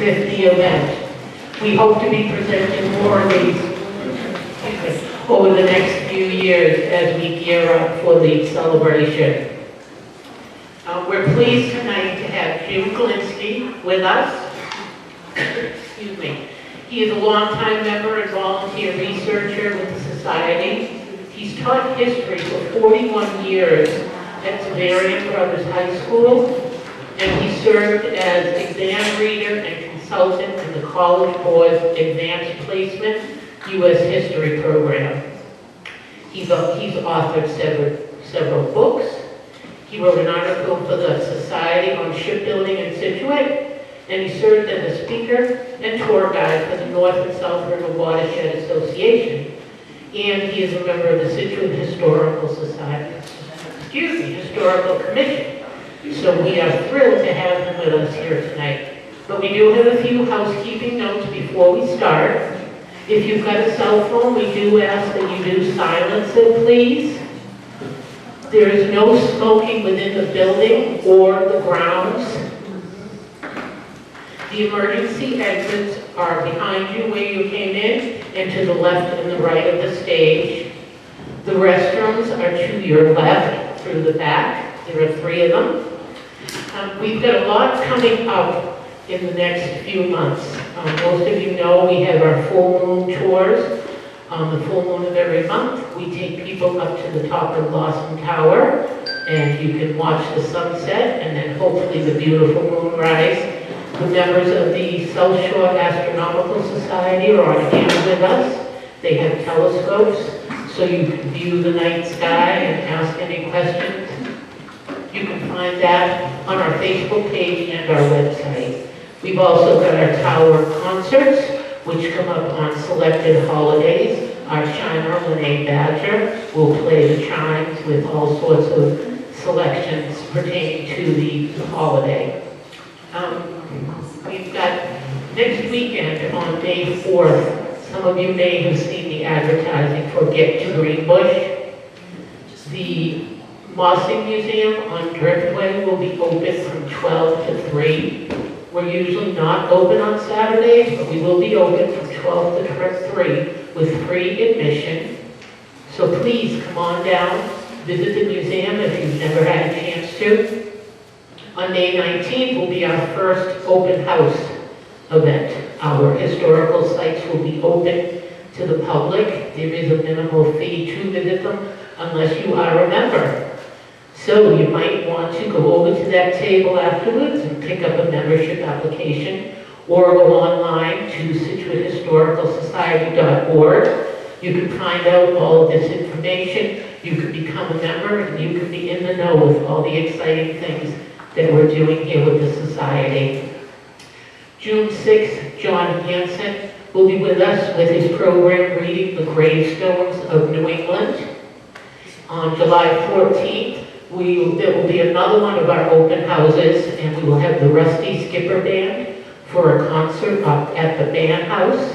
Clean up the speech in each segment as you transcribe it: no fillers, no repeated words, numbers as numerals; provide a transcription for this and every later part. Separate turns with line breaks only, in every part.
50 event. We hope to be presenting more of these over the next few years as we gear up for the celebration. We're pleased tonight to have Jim Glinski with us. Excuse me. He is a longtime member and volunteer researcher with the Society. He's taught history for 41 years at Ware Brothers High School, and he served as exam reader and consultant in the College Board's Advanced Placement U.S. History Program. He's authored several books. He wrote an article for the Society on shipbuilding in Scituate, and he served as a speaker and tour guide for the North and South River Watershed Association. And he is a member of the Scituate Historical Commission. So we are thrilled to have him with us here tonight. But we do have a few housekeeping notes before we start. If you've got a cell phone, we do ask that you do silence it, please. There is no smoking within the building or the grounds. The emergency exits are behind you where you came in, and to the left and the right of the stage. The restrooms are to your left through the back. There are 3 of them. We've got a lot coming up in the next few months. Most of you know we have our full moon tours. On the full moon of every month, we take people up to the top of Blossom Tower, and you can watch the sunset and then hopefully the beautiful moonrise. The members of the South Shore Astronomical Society are on hand with us. They have telescopes, so you can view the night sky and ask any questions. You can find that on our Facebook page and our website. We've also got our tower concerts, which come up on selected holidays. Our chimer, Lene Badger, will play the chimes with all sorts of selections pertaining to the holiday. We've got next weekend on May 4th, some of you may have seen the advertising for Get to Greenbush. The Mossing Museum on Driftway will be open from 12 to 3. We're usually not open on Saturdays, but we will be open from 12 to 3 with free admission. So please come on down, visit the museum if you've never had a chance to. On May 19th will be our first open house event. Our historical sites will be open to the public. There is a minimal fee to visit them unless you are a member. So you might want to go over to that table afterwards and pick up a membership application, or go online to ScituateHistoricalSociety.org. You can find out all of this information. You can become a member, and you can be in the know with all the exciting things that we're doing here with the Society. June 6th, John Hansen will be with us with his program, Reading the Gravestones of New England. On July 14th, there will be another one of our open houses, and we will have the Rusty Skipper Band for a concert up at the band house.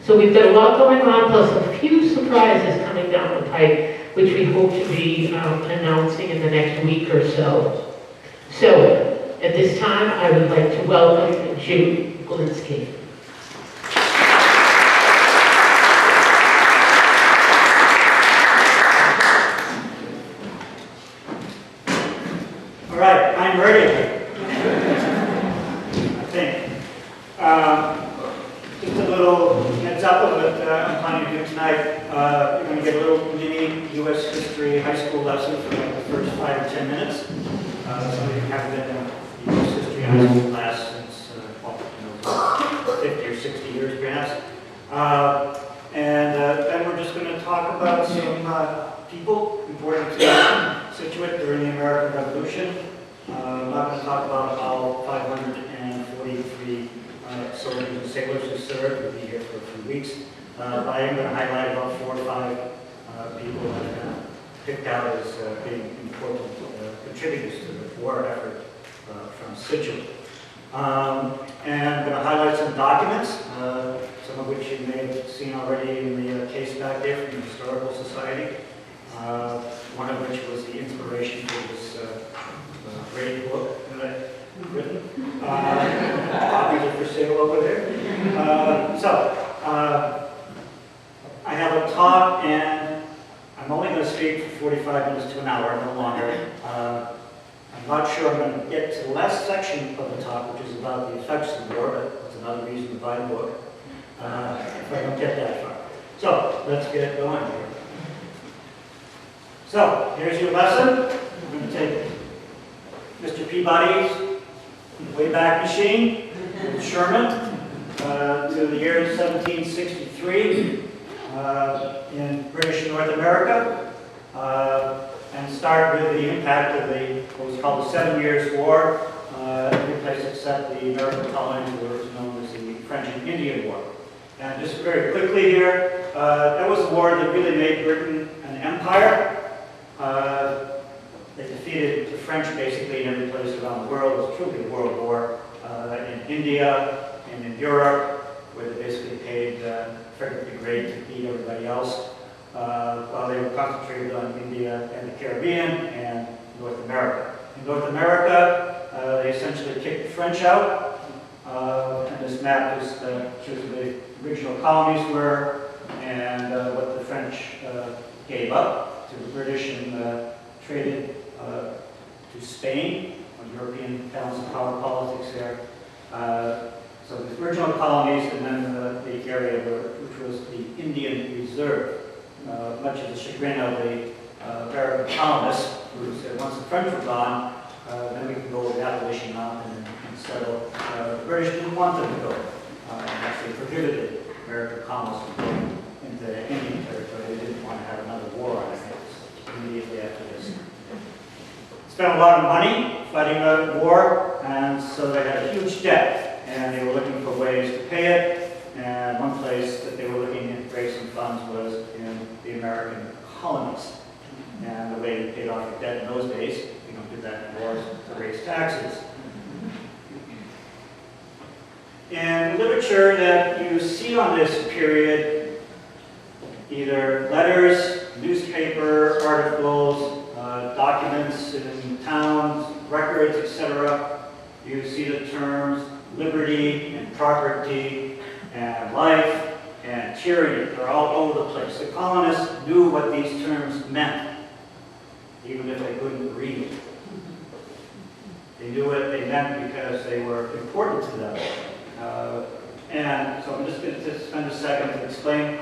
So we've got a lot going on, plus a few surprises coming down the pipe, which we hope to be announcing in the next week or so. So, at this time, I would like to welcome Jim Glinski.
All right, I'm ready. I think. Just a little heads up of what I'm planning to do tonight. You're going to get a little mini U.S. history high school lesson for like the first 5 or 10 minutes. Some of you haven't been in a U.S. history high school class since 50 or 60 years perhaps. And then we're just going to talk about some people important to Scituate during the American Revolution. I'm not going to talk about all 543 soldiers and sailors who served. We'll be here for a few weeks. But I am going to highlight about 4 or 5 people that I picked out as being important contributors to the war effort from Scituate. And I'm going to highlight some documents, some of which you may have seen already in the case back there from the Historical Society. One of which was the inspiration for this great book that I've written. Copies are for top, and I'm only going to speak for 45 minutes to an hour, no longer. I'm not sure I'm going to get to the last section of the talk, which is about the effects of the war, but that's another reason to buy the book, if I don't get that far. So, let's get going here. So, here's your lesson. I'm going to take Mr. Peabody's Wayback Machine, Sherman, to the year 1763 in British North America, and start with the impact of what was called the 7 Years' War, every place except the American colonies, what was known as the French and Indian War. And just very quickly here, that was a war that really made Britain an empire. They defeated the French basically in every place around the world. It was truly a world war. In India and in Europe, where they basically paid Frederick the Great to beat everybody else, while they were concentrated on India and the Caribbean and North America. In North America, they essentially kicked the French out, and this map is shows where the original colonies were and what the French gave up to the British and traded to Spain, on European balance of power politics there. So the original colonies, and then the area which was the Indian Reserve, much of the chagrin of the American colonists, who said once the French were gone, then we could go with the Appalachian Mountain and settle. The British didn't want them to go, and actually prohibited American colonists from going into Indian territory. They didn't want to have another war on their hands immediately after this. Spent a lot of money fighting a war, and so they had a huge debt, and they were looking for ways to pay it. And one place that they were looking to raise some funds was in the American colonies. And the way they paid off the debt in those days, you don't do that in wars, to raise taxes. In literature that you see on this period, either letters, newspaper articles, documents in towns, records, etc., you see the terms liberty and property and life and tyranny. They're all over the place. The colonists knew what these terms meant, even if they couldn't read it. They knew what they meant because they were important to them. And so I'm just going to spend a second to explain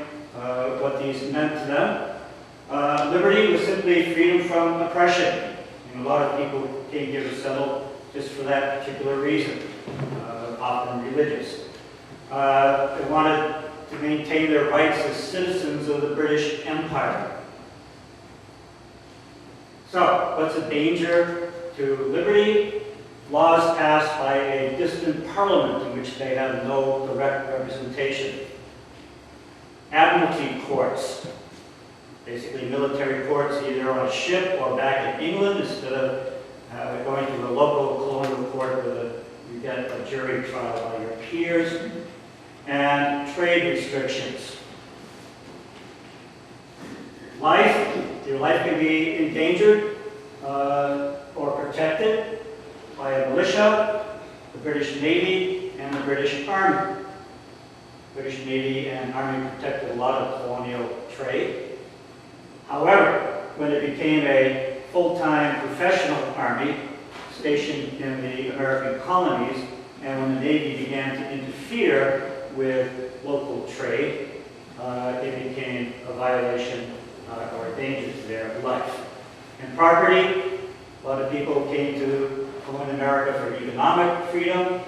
what these meant to them. Liberty was simply freedom from oppression. And a lot of people came here to settle just for that particular reason, often religious. They wanted to maintain their rights as citizens of the British Empire. So, what's a danger to liberty? Laws passed by a distant parliament in which they have no direct representation. Admiralty courts, basically military courts either on a ship or back in England instead of going to a local colonial court where you get a jury trial by your peers. And trade restrictions. Your life can be endangered or protected by a militia, the British Navy, and the British Army. The British Navy and Army protected a lot of colonial trade. However, when it became a full-time professional army stationed in the American colonies, and when the Navy began to interfere with local trade, it became a violation or a danger to their life. And property, a lot of people came to colonial America for economic freedom.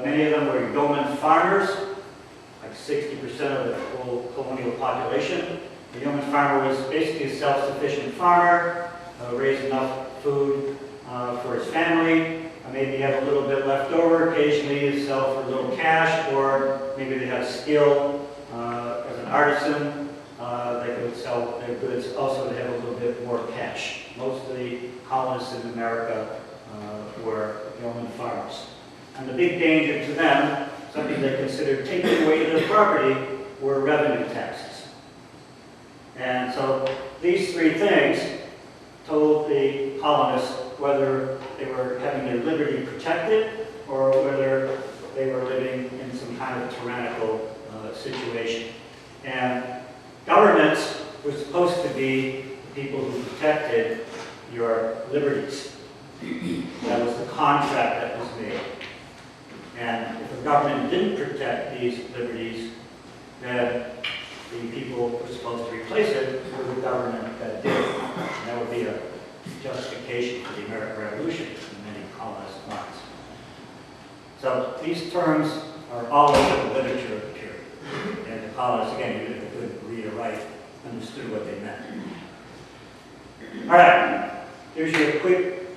Many of them were yeoman farmers, like 60% of the whole colonial population. The yeoman farmer was basically a self-sufficient farmer, raised enough food for his family. Maybe have a little bit left over, occasionally sell for a little cash, or maybe they have skill as an artisan. They could sell their goods also to have a little bit more cash. Most of the colonists in America were yeoman farmers. And the big danger to them, something they considered taking away their property, were revenue taxes. And so these three things told the colonists whether they were having their liberty protected or whether they were living in some kind of tyrannical situation. And governments were supposed to be the people who protected your liberties. That was the contract that was made. And if the government didn't protect these liberties, then the people who were supposed to replace it were the government that did. And that would be a justification for the American Revolution in many colonist minds. So these terms are all over the literature of the period. And the colonists, again, even if they couldn't read or write, understood what they meant. All right, here's your quick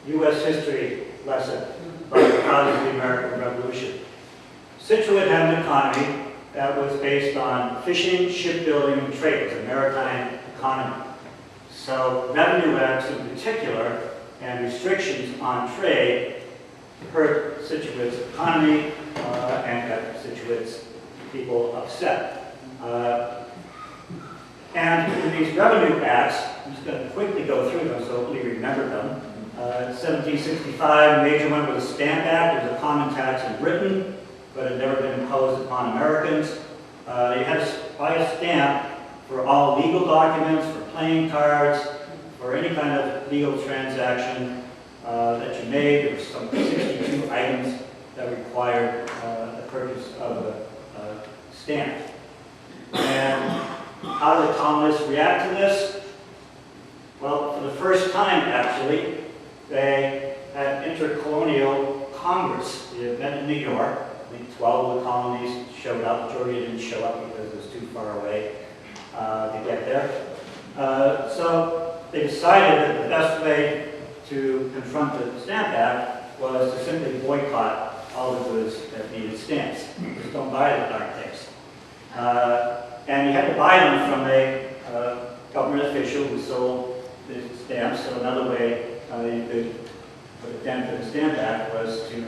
U.S. history lesson about the cause of the American Revolution. Scituate had an economy that was based on fishing, shipbuilding, and trade. It was a maritime economy. So revenue acts in particular and restrictions on trade hurt Scituate's economy and got Scituate's people upset. And in these revenue acts, I'm just going to quickly go through them so we remember them. 1765, a major one was the Stamp Act. It was a common tax in Britain, but it had never been imposed upon Americans. You had to buy a stamp for all legal documents, for playing cards, for any kind of legal transaction that you made. There were some 62 items that required the purchase of a stamp. And how did the colonists react to this? Well, for the first time, actually, they had intercolonial Congress. It met in New York. I think 12 of the colonies showed up. Georgia didn't show up because it was too far away to get there. So they decided that the best way to confront the Stamp Act was to simply boycott all the goods that needed stamps. Just don't buy the darn things. And you had to buy them from a government official who sold the stamps. So another way you could put a dent in the Stamp Act was to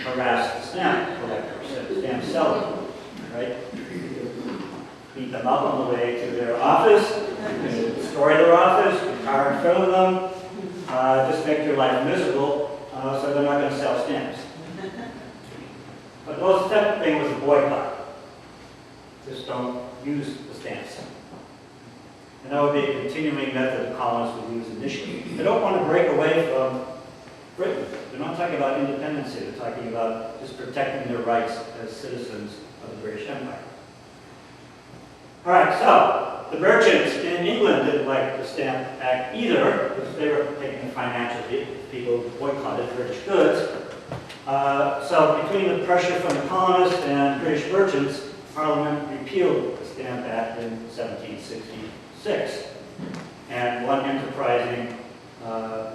harass the stamp collectors, the stamp sellers, right? Beat them up on the way to their office, destroy their office, your car in front of them, just make your life miserable, so they're not going to sell stamps. But the most effective thing was a boycott. Just don't use the stamps. And that would be a continuing method the colonists would use initially. They don't want to break away from Britain. They're not talking about independence here. They're talking about just protecting their rights as citizens of the British Empire. All right, so the merchants in England didn't like the Stamp Act either, because they were taking the financial hit. People boycotted British goods. So between the pressure from the colonists and British merchants, Parliament repealed the Stamp Act in 1766. And one enterprising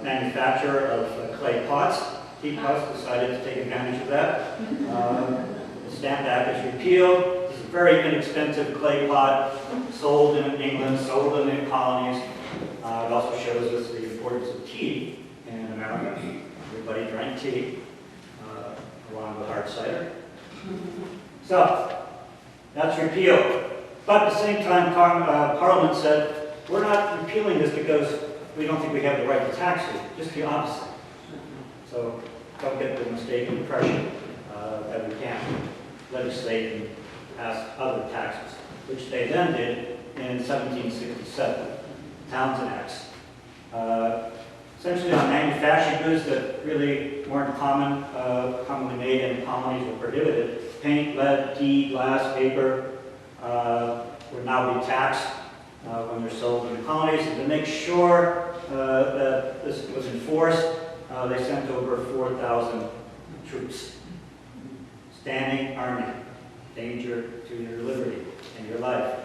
manufacturer of clay pots, teapots, decided to take advantage of that. The Stamp Act is repealed. It's a very inexpensive clay pot, sold in England, sold in the colonies. It also shows us the importance of tea in America. Everybody drank tea, along with hard cider. So, that's repealed. But at the same time, Parliament said, we're not repealing this because we don't think we have the right to tax you, just the opposite. So don't get the mistaken impression that we can't legislate and pass other taxes, which they then did in 1767, Townsend Acts. Essentially on manufactured goods that really weren't commonly made in the colonies were prohibited. Paint, lead, tea, glass, paper would now be taxed when they're sold in the colonies. And to make sure that this was enforced, they sent over 4,000 troops. Standing army, danger to your liberty and your life,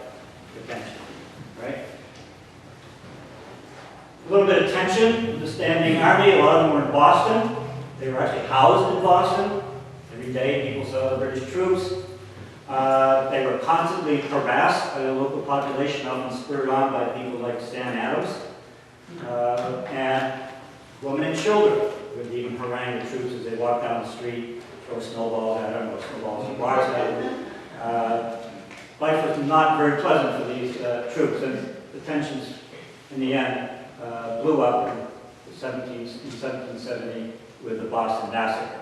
potentially, right? A little bit of tension with the standing army. A lot of them were in Boston. They were actually housed in Boston. Every day people saw the British troops. They were constantly harassed by the local population, often spurred on by people like Stan Adams. And women and children would even harangue the troops as they walked down the street, throw snowballs at them, or snowballs and rocks at them. Life was not very pleasant for these troops, and the tensions in the end blew up in the 1770 with the Boston Massacre.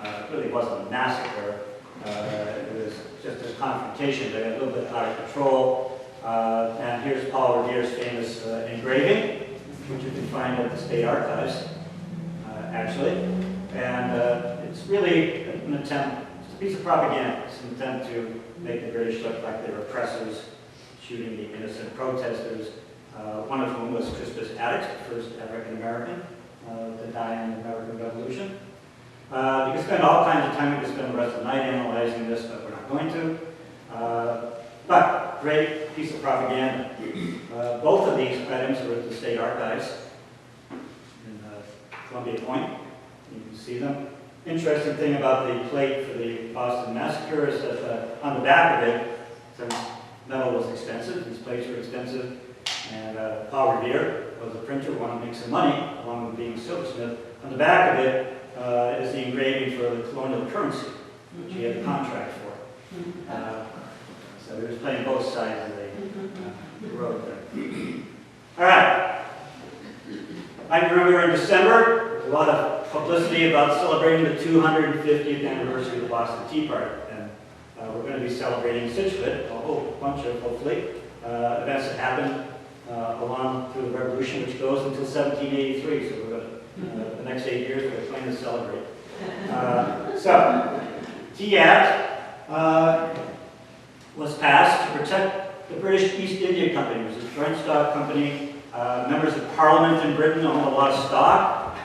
It really wasn't a massacre. It was just a confrontation that got a little bit out of control. And here's Paul Revere's famous engraving, which you can find at the State Archives, actually. And it's really an attempt, it's a piece of propaganda. It's an attempt to make the British look like they were oppressors, shooting the innocent protesters, one of whom was Crispus Attucks, the first African-American to die in the American Revolution. We could spend all kinds of time, we could spend the rest of the night analyzing this, but we're not going to. But great piece of propaganda. Both of these items are at the State Archives in Columbia Point. You can see them. Interesting thing about the plate for the Boston Massacre is that on the back of it, since metal was expensive, these plates were expensive, and Paul Revere was a printer, wanted to make some money, along with being a silversmith. On the back of it is the engraving for the colonial currency, which he had a contract for. So he was playing both sides of the road there. All right. I remember in December, a lot of publicity about celebrating the 250th anniversary of the Boston Tea Party. And we're going to be celebrating Scituate, a whole bunch of, hopefully, events that happened along through the Revolution, which goes until 1783. So we're going to, the next 8 years, we're planning to celebrate. So, Tea Act was passed to protect the British East India Company. It was a joint stock company. Members of Parliament in Britain owned a lot of stock.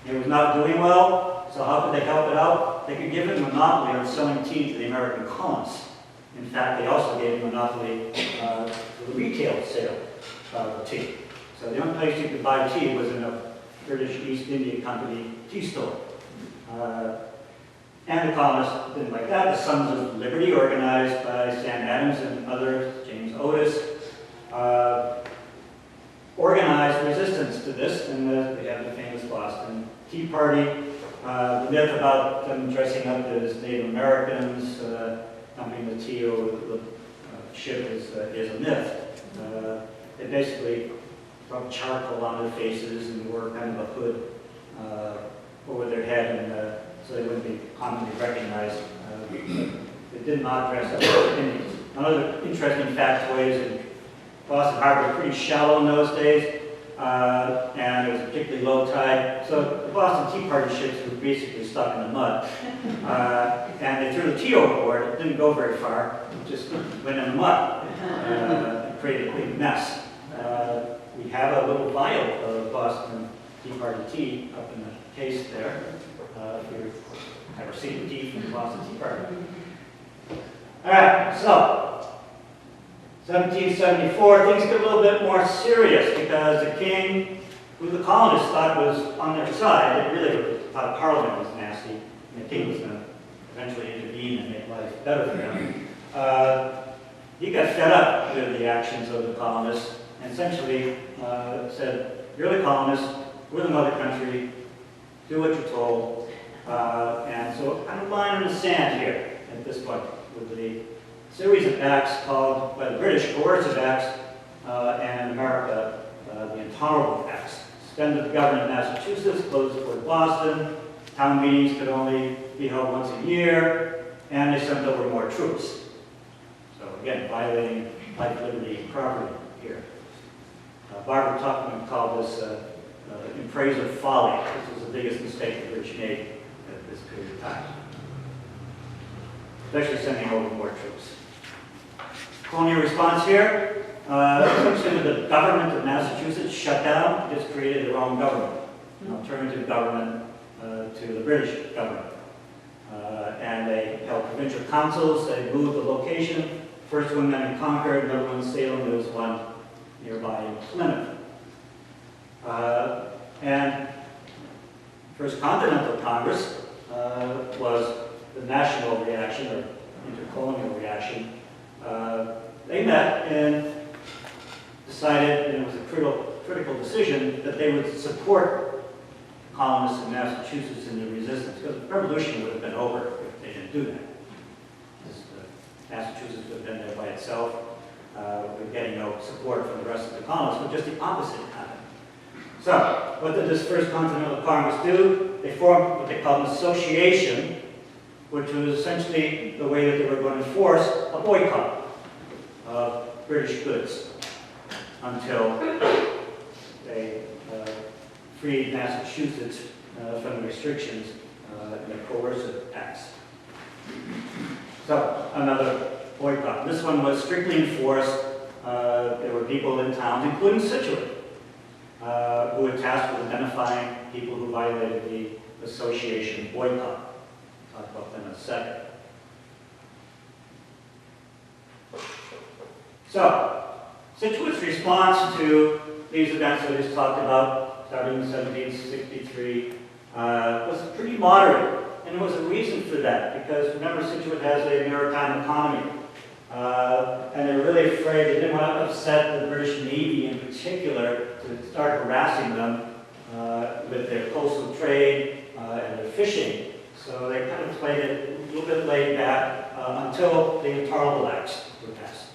It was not doing well, so how could they help it out? They could give it a monopoly on selling tea to the American colonists. In fact, they also gave a monopoly to the retail sale of tea. So the only place you could buy tea was in a British East India Company tea store. And the colonists didn't like that. The Sons of Liberty, organized by Sam Adams and others, James Otis, organized resistance to this, and we have the famous Boston Tea Party. The myth about them dressing up as Native Americans, dumping the tea over the ship is a myth. They basically rubbed charcoal on their faces and wore kind of a hood over their head, and so they wouldn't be commonly recognized. They did not dress up as Indians. Another interesting factoid is Boston Harbor was pretty shallow in those days, and it was particularly low tide. So the Boston Tea Party ships were basically stuck in the mud. And they threw the tea overboard. It didn't go very far. It just went in the mud and created a big mess. We have a little vial of Boston Tea Party tea up in the case there. If you've ever seen the tea from the Boston Tea Party. All right, so 1774, things get a little bit more serious because the king, who the colonists thought was on their side, they really thought Parliament was nasty, and the king was going to eventually intervene and make life better for them. He got fed up with the actions of the colonists and essentially said, you're the colonists, we're the mother country, do what you're told. And so I'm a line in the sand here at this point with the series of acts called, by the British, coercive acts, and America, the intolerable acts. Suspended the government of Massachusetts, closed Fort Boston, town meetings could only be held once a year, and they sent over more troops. So again, violating life, liberty, and property here. Barbara Tuchman called this in praise of folly. This was the biggest mistake the British made at this period of time. Especially sending over more troops. Colonial response here, essentially the government of Massachusetts shut down, just created their own government, an alternative government to the British government. And they held provincial councils, they moved the location. First one in Concord, another one in Salem, there was one nearby in Plymouth. And First Continental Congress was the national reaction, or intercolonial reaction. They met and decided, and it was a critical decision, that they would support colonists in Massachusetts in the resistance, because the revolution would have been over if they didn't do that. Massachusetts would have been there by itself, with getting no support from the rest of the colonists, but just the opposite happened. So, what did this First Continental Congress do? They formed what they called an association, which was essentially the way that they were going to enforce a boycott of British goods until they freed Massachusetts from the restrictions in the coercive acts. So, another boycott. This one was strictly enforced. There were people in towns, including Scituate, who were tasked with identifying people who violated the association boycott. I'll talk about them in a second. So, Scituate's response to these events that I just talked about, starting in 1763, was pretty moderate. And there was a reason for that, because remember, Scituate has a maritime economy. And they're really afraid, they didn't want to upset the British Navy in particular to start harassing them with their coastal trade and their fishing. So they kind of played it a little bit laid back until the Intolerable Acts were passed.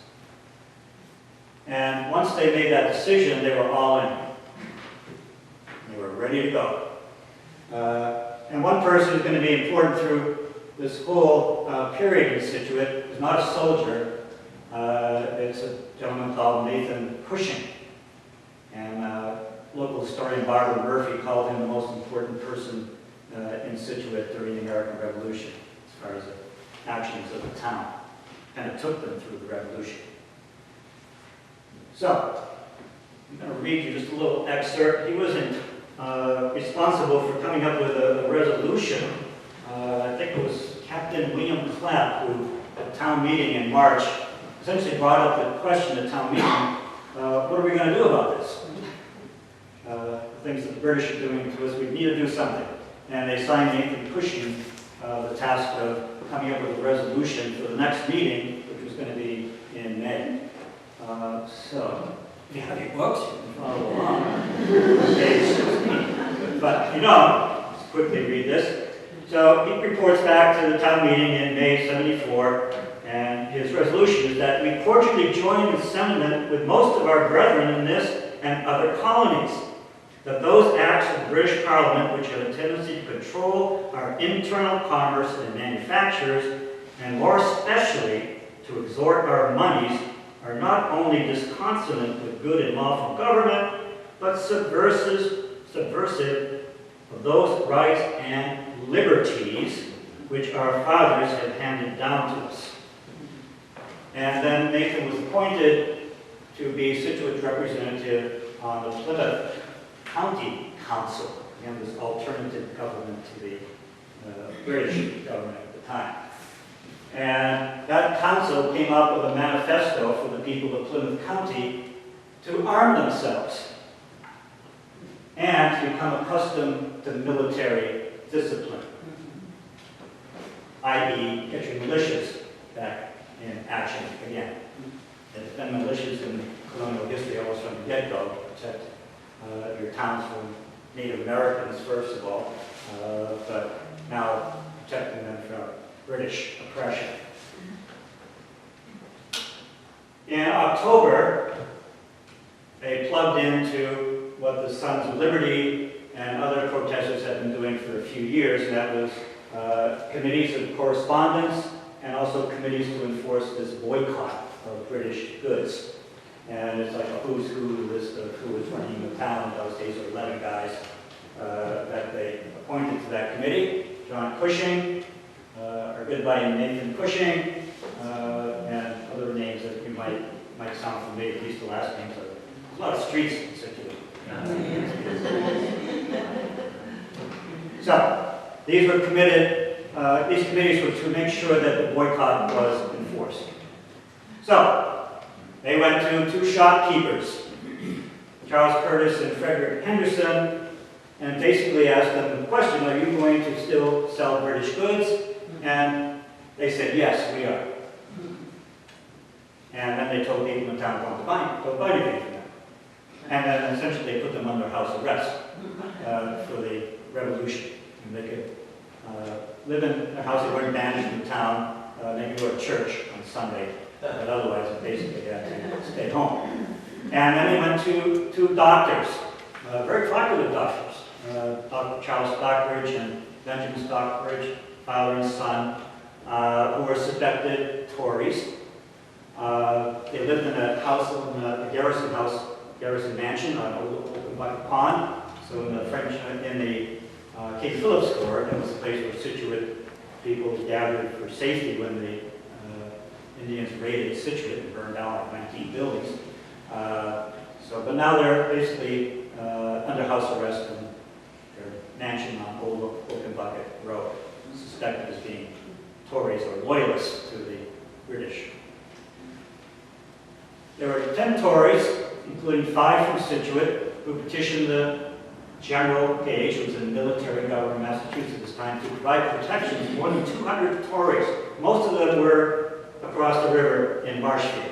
And once they made that decision, they were all in. They were ready to go. And one person who's going to be important through this whole period in Scituate is not a soldier. It's a gentleman called Nathan Cushing. And local historian Barbara Murphy called him the most important person in Scituate during the American Revolution, as far as the actions of the town. And it took them through the Revolution. So, I'm going to read you just a little excerpt. He wasn't responsible for coming up with a resolution. I think it was Captain William Clapp who, at town meeting in March, essentially brought up the question at town meeting, what are we going to do about this? The things that the British are doing to us, we need to do something. And they signed Nathan Cushing the task of coming up with a resolution for the next meeting, which was going to be in May. So, if you have your books, you can follow along. Page 16. But if you don't, let's quickly read this. So, he reports back to the town meeting in May 74, and his resolution is that we cordially join in sentiment with most of our brethren in this and other colonies, that those acts of the British Parliament which have a tendency to control our internal commerce and manufactures, and more especially to extort our moneys, are not only disconsonant with good and lawful government, but subversive of those rights and liberties which our fathers have handed down to us. And then Nathan was appointed to be Scituate's representative on the Plymouth County Council, again, this alternative government to the British government at the time. And that council came up with a manifesto for the people of Plymouth County to arm themselves and to become accustomed to military discipline, i.e. get your militias back in action again. There's been militias in colonial history almost from the get-go to protect your towns from Native Americans, first of all, but now protecting them from British oppression. In October, they plugged into what the Sons of Liberty and other protesters have been doing for a few years, and that was committees of correspondence and also committees to enforce this boycott of British goods. And it's like a who's who list of who was running the town in those days, or 11 guys that they appointed to that committee. John Cushing, our good buddy Nathan Cushing, and other names that you might sound familiar, at least the last names. There's a lot of streets in Scituate. So, these were committed, these committees were to make sure that the boycott was enforced. So, they went to two shopkeepers, Charles Curtis and Frederick Henderson, and basically asked them the question, are you going to still sell British goods? And they said, yes, we are. And then they told people in town, don't buy anything from them. And then essentially they put them under house arrest for the revolution. And they could live in a house, they weren't banished in the town, maybe go to church on Sunday, but otherwise basically they had to stay home. And then they went to two doctors, very popular doctors, Dr. Charles Stockbridge and Benjamin Stockbridge, father and son, who were suspected Tories. They lived in a house, in a Garrison Mansion on Open Bucket Pond. So in the King Philip's Court, that was a place where Scituate people gathered for safety when the Indians raided Scituate and burned down like 19 buildings. But now they're basically under house arrest in their mansion on Old Open Bucket Road, suspected as being Tories or loyalists to the British. There were 10 Tories, including 5 from Scituate, who petitioned the General Gage, who was the military governor of Massachusetts at this time, to provide protection to more than 200 Tories. Most of them were across the river in Marshfield.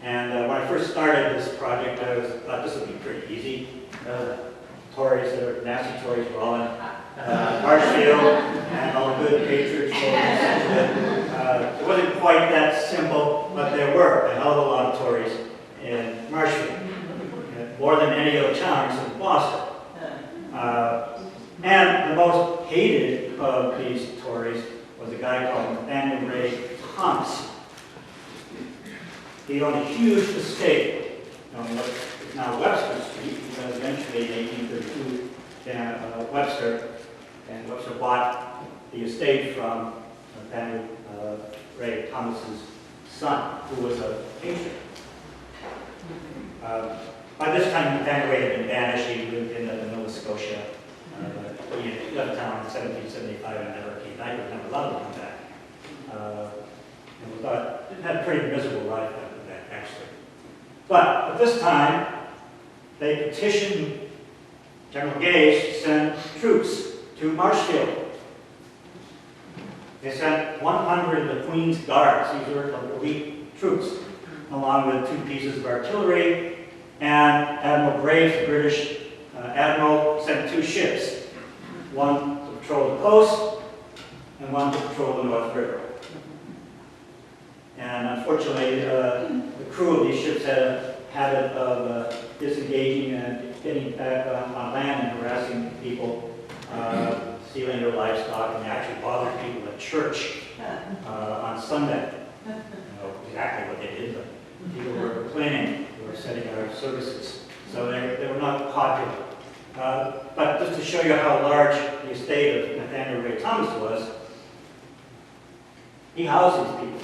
And when I first started this project, I thought this would be pretty easy. Tories, that were nasty Tories, were all in Marshfield, and all the good patriots were in Scituate. It wasn't quite that simple, but there were a hell of a lot of Tories in Marshfield. More than any other town except Boston. And the most hated of these Tories was a guy called Nathaniel Ray Thomas. He owned a huge estate on what is now Webster Street, because eventually in 1832, Webster bought the estate from Nathaniel Ray Thomas's son, who was a patriot. By this time, Nathaniel Ray had been banished. He lived in Nova Scotia. He left town in 1775 and never came back. He was never allowed to come back. And had a pretty miserable life after that, actually. But at this time, they petitioned General Gage to send troops to Marshfield. They sent 100 of the Queen's Guards. These were elite troops, along with 2 pieces of artillery. And Admiral Graves, the British admiral, sent 2 ships, one to patrol the coast and one to patrol the North River. And unfortunately, the crew of these ships had a habit of disengaging and getting back on land and harassing people, stealing their livestock, and they actually bothered people at church on Sunday. You know exactly what they did, but people were complaining. Were setting our services, so they were not popular. But just to show you how large the estate of Nathaniel Ray Thomas was, he housed these people.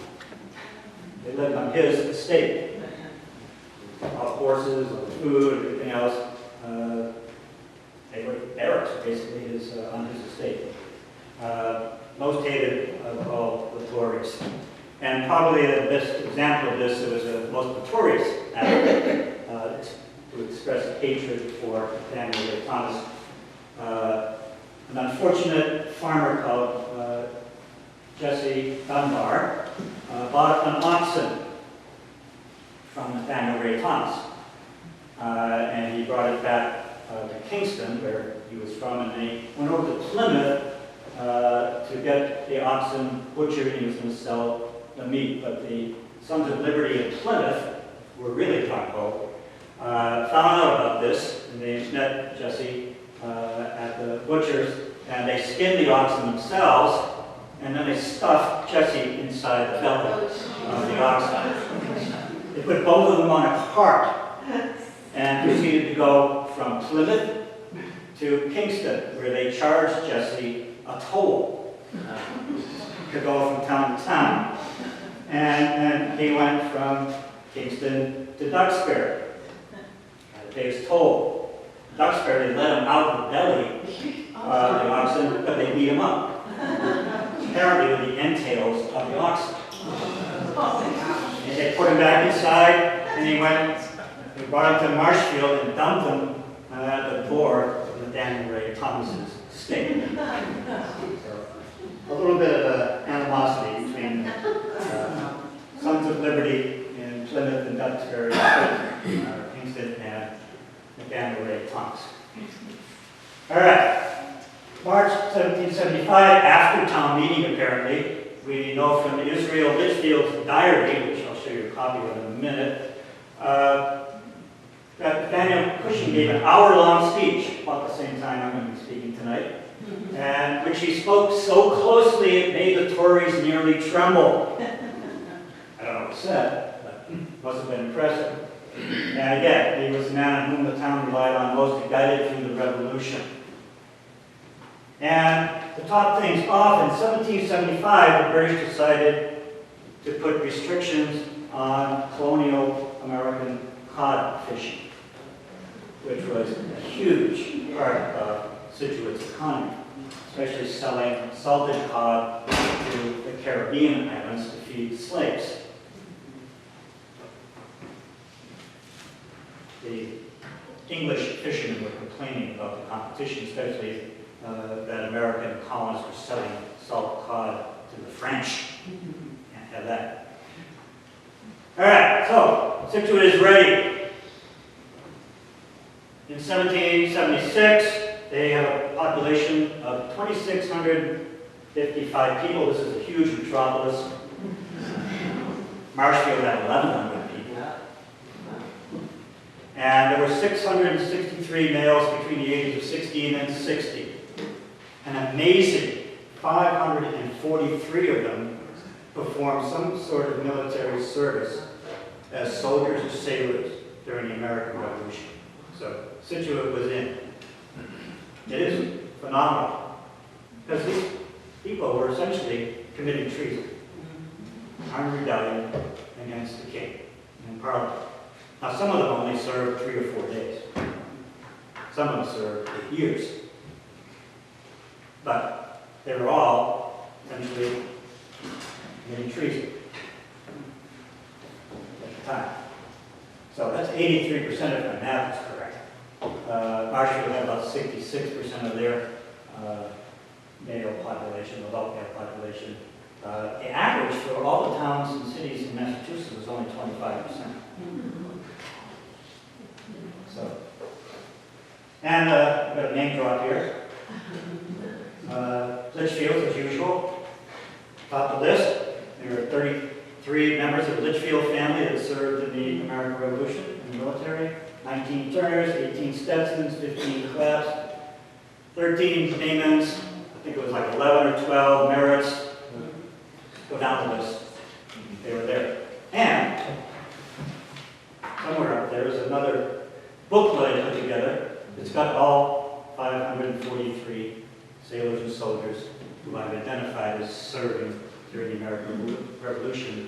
They lived on his estate. Off horses, on food, everything else. They were barracks, basically, on his estate. Most hated of all the Tories. And probably the best example of this, it was the most notorious act to express hatred for Nathaniel Ray Thomas. An unfortunate farmer called Jesse Dunbar bought an oxen from Nathaniel Ray Thomas. And he brought it back to Kingston, where he was from, and they went over to Plymouth to get the oxen butchered, and he was going to sell the meat. But the Sons of Liberty in Plymouth were really gung-ho, found out about this, and they met Jesse at the butcher's, and they skinned the oxen themselves, and then they stuffed Jesse inside the belly of the oxen. They put both of them on a cart and proceeded to go from Plymouth to Kingston, where they charged Jesse a toll to go from town to town. And he went from Kingston to Duxbury. Had to pay his toll. Duxbury, they let him out of the belly of the oxen, but they beat him up. Apparently with the entails of the oxen. And they put him back inside, and they brought him to Marshfield and dumped him at the door of Nathaniel Ray Thomas's estate. So, a little bit of animosity between Sons of Liberty in Plymouth and Duxbury, Kingston, and Nathaniel Ray Thomas. All right. March 1775, after town meeting apparently, we know from Israel Litchfield's diary, which I'll show you a copy of in a minute, that Nathaniel Cushing gave an hour-long speech, about the same time I'm going to be speaking tonight, and which he spoke so closely it made the Tories nearly tremble. said, but must have been impressive. And again, he was the man on whom the town relied on most to guide it through the Revolution. And to top things off, in 1775, the British decided to put restrictions on colonial American cod fishing, which was a huge part of Scituate's economy, especially selling salted cod to the Caribbean islands to feed slaves. The English fishermen were complaining about the competition, especially that American colonists were selling salt cod to the French. Can't have that. All right, so Scituate is ready. In 1776, they have a population of 2,655 people. This is a huge metropolis. Marshfield had 1,100 people. And there were 663 males between the ages of 16 and 60. An amazing 543 of them performed some sort of military service as soldiers or sailors during the American Revolution. So Scituate was in. It is phenomenal, because these people were essentially committing treason, armed rebellion against the king and Parliament. Now, some of them only served 3 or 4 days. Some of them served 8 years. But they were all essentially committing treason at the time. So that's 83% if my math is correct. Marshfield had about 66% of their male population, adult male population. The average for all the towns and cities in Massachusetts was only 25%. So, and I've got a name drop here. Litchfield, as usual, top of the list. There are 33 members of the Litchfield family that served in the American Revolution in the military. 19 Turners, 18 Stetsons, 15 Claps, 13 Damons, I think it was like 11 or 12 Merritts. Go down the list. They were there. And somewhere up there is another booklet I put together. It's got all 543 sailors and soldiers who I've identified as serving during the American Revolution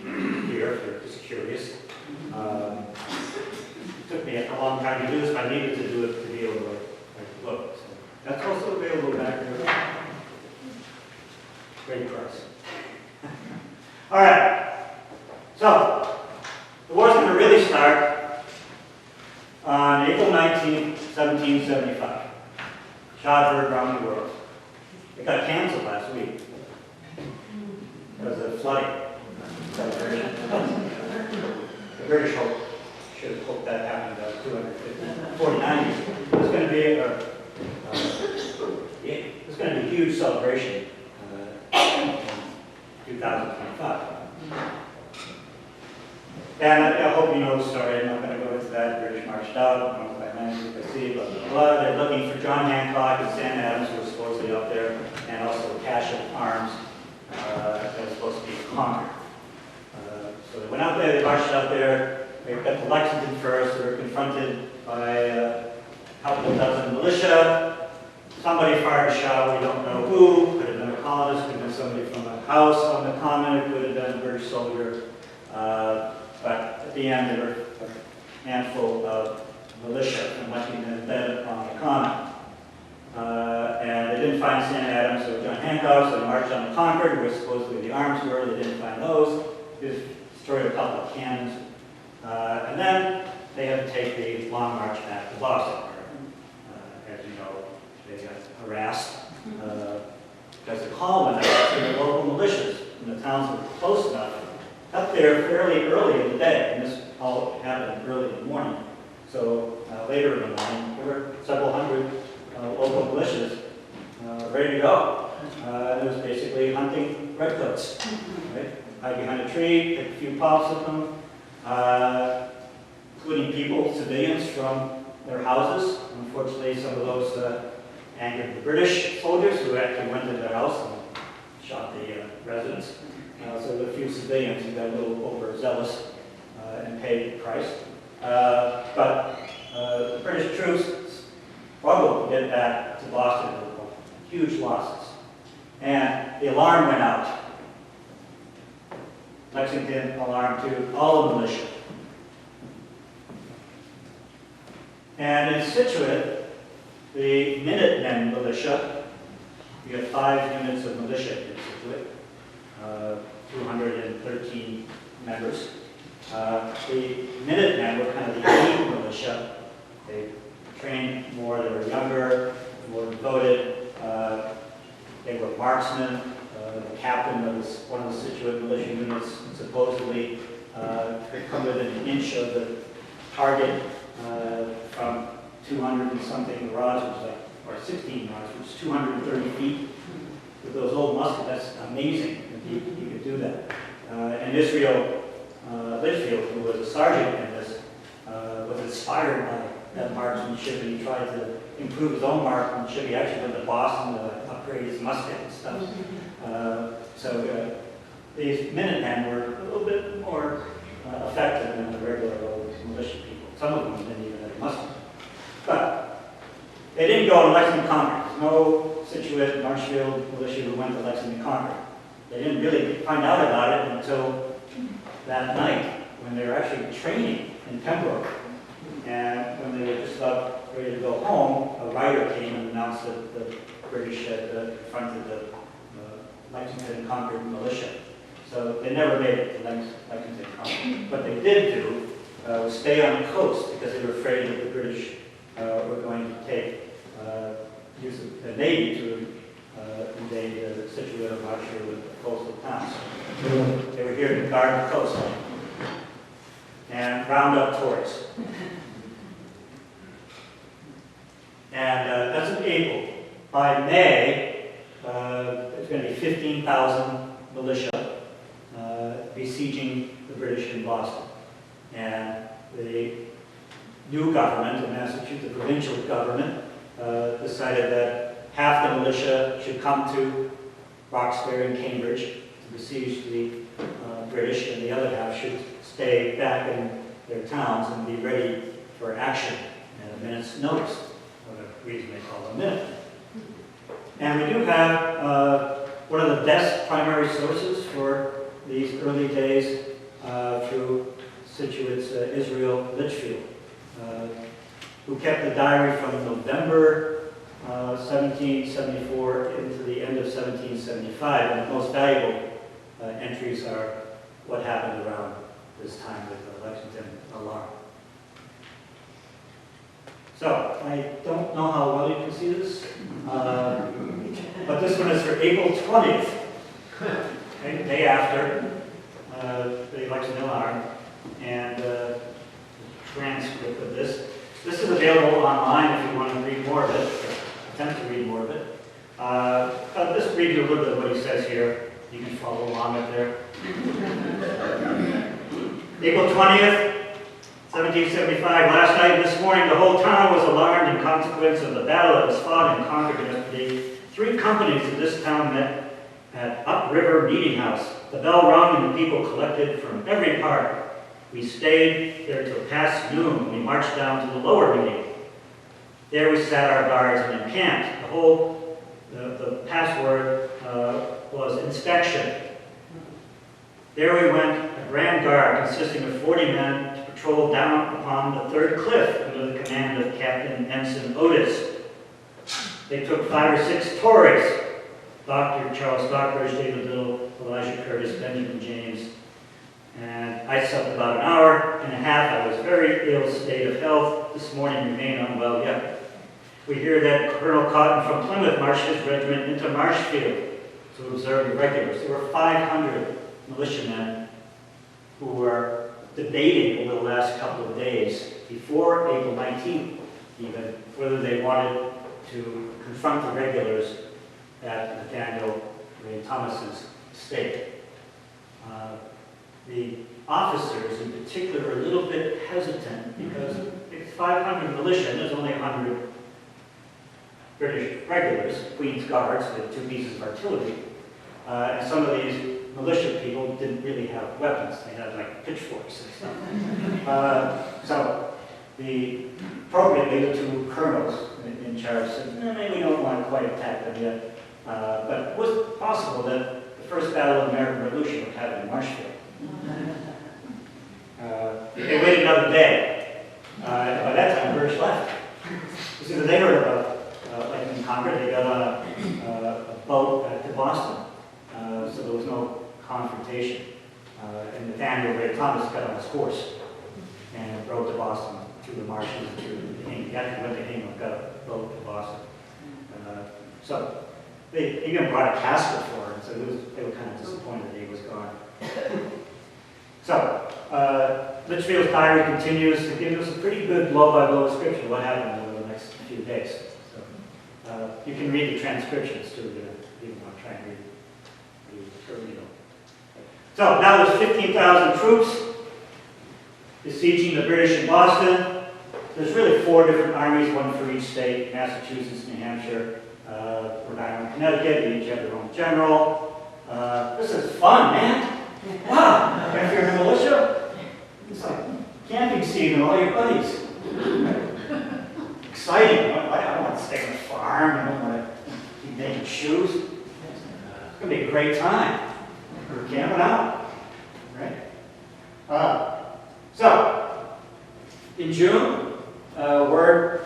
here, if you're just curious. It took me a long time to do this, but I needed to do it to be able to write the book. So that's also available back there. Great price. All right. So, the war's going to really start on April 19, 1775. Shot heard around the world. It got canceled last week because of flooding. The British should have hoped that happened about 249 years ago. It's going to be a huge celebration in 2025. And I hope you know the story. I'm not going to go into that. The British marched out. I don't know if I managed to see, blah, blah, blah. They're looking for John Hancock and Sam Adams, who was supposedly up there, and also a cache of arms that was supposed to be conquered. So they went out there, they marched out there. They got to Lexington first. They were confronted by a couple of dozen militia. Somebody fired a shot. We don't know who. Could have been a colonist, could have been somebody from a house on the common. It could have been a British soldier. But at the end, there were a handful of militia from Lexington embedded on the common. And they didn't find Sam Adams or John Hancock, so they marched on the Concord, where supposedly the arms were. They didn't find those. They destroyed a couple of cannons. And then they had to take the long march back to Boston, where, as you know, they got harassed because the call went out to the local militias, and the towns were close enough up there fairly early in the day, and this all happened early in the morning. So later in the morning, there were several hundred local militias ready to go. It was basically hunting redcoats. Right? Hide behind a tree, take a few puffs of them, including people, civilians from their houses. Unfortunately, some of those angered the British soldiers who actually went to their house and shot the residents. So a few civilians who got a little overzealous and paid the price. But the British troops struggled to get back to Boston with huge losses. And the alarm went out. Lexington alarm to all of the militia. And in Scituate, the Minutemen militia, we have 5 units of militia in Scituate, 213 members. The Minutemen were kind of the elite militia. They trained more, they were younger, more devoted. They were marksmen. The captain of one of the Scituate militia units supposedly could come within an inch of the target from 200 and something rods, which is like, or 16 rods, which is 230 feet. With those old muskets, that's amazing if he could do that. And Israel Litchfield, who was a sergeant in this, was inspired by that marksmanship, and he tried to improve his own marksmanship. He actually went to Boston to upgrade his musket and stuff. So these Minutemen were a little bit more effective than the regular old militia people. Some of them didn't even have a musket. But they didn't go to Lexington Concord. There's no Scituate, Marshfield militia who went to Lexington Concord. They didn't really find out about it until that night when they were actually training in Pembroke. And when they were just about ready to go home, a rider came and announced that the British had confronted the Lexington and Concord militia. So they never made it to Lexington and Concord. What they did do was stay on the coast because they were afraid that the British were going to use the Navy to invade the Scituate or Marshfield with the coastal towns. They were here to guard the coastline and round up tourists. And that's in April. By May, there's going to be 15,000 militia besieging the British in Boston. And the new government, the Massachusetts provincial government, decided that half the militia should come to Roxbury and Cambridge to besiege the British, and the other half should stay back in their towns and be ready for action at a minute's notice, for the reason they call it a minute. And we do have one of the best primary sources for these early days through Scituate's Israel Litchfield, who kept the diary from November 1774 into the end of 1775, and the most valuable entries are what happened around this time with the Lexington alarm. So, I don't know how well you can see this, but this one is for April 20th, okay, the day after the Lexington alarm, and the transcript of this. This is available online if you want to read more of it, or attempt to read more of it. I'll just read you a little bit of what he says here. You can follow along up there. April 20th, 1775. Last night and this morning, the whole town was alarmed in consequence of the battle that was fought in Concord yesterday. 3 companies of this town met at Upriver Meeting House. The bell rung and the people collected from every part. We stayed there till past noon. We marched down to the lower meeting. There we sat our guards and encamped. The password was inspection. There we went, a grand guard consisting of 40 men to patrol down upon the 3rd cliff under the command of Captain Ensign Otis. They took 5 or 6 Tories, Dr. Charles Stockbridge, David Little, Elijah Curtis, Benjamin James, and I slept about an hour and a half. I was very ill state of health. This morning remain unwell yet. We hear that Colonel Cotton from Plymouth marched his regiment into Marshfield to observe the regulars. There were 500 militiamen who were debating over the last couple of days, before April 19th even, whether they wanted to confront the regulars at Nathaniel Ray Thomas's estate. The officers in particular are a little bit hesitant because it's 500 militia and there's only 100 British regulars, Queen's Guards with 2 pieces of artillery. And some of these militia people didn't really have weapons. They had like pitchforks and stuff. So appropriately, the two colonels in charge said, maybe we don't want to quite attack them yet. But it was possible that the first battle of the American Revolution would happen in Marshfield. They waited another day. By that time, the British left. As soon as they heard about like in Concord, they got on a boat to Boston. So there was no confrontation. And Nathaniel Ray Thomas got on his horse and rode to Boston through the marshes, through the England. He actually went to England, got a boat to Boston. So they even brought a casket for him, so they were kind of disappointed that he was gone. So, Litchfield's diary continues to give us a pretty good blow-by-blow description of what happened over the next few days. So, you can read the transcriptions too, if you want to try and read it. So, now there's 15,000 troops besieging the British in Boston. There's really 4 different armies, one for each state: Massachusetts, New Hampshire, Rhode Island, Connecticut. They each have their own general. This is fun, man. Wow, if you're in the militia, it's like camping season with all your buddies. Exciting. I don't want to stay on the farm. I don't want to keep making shoes. It's going to be a great time. We're camping out. Right? So, in June, word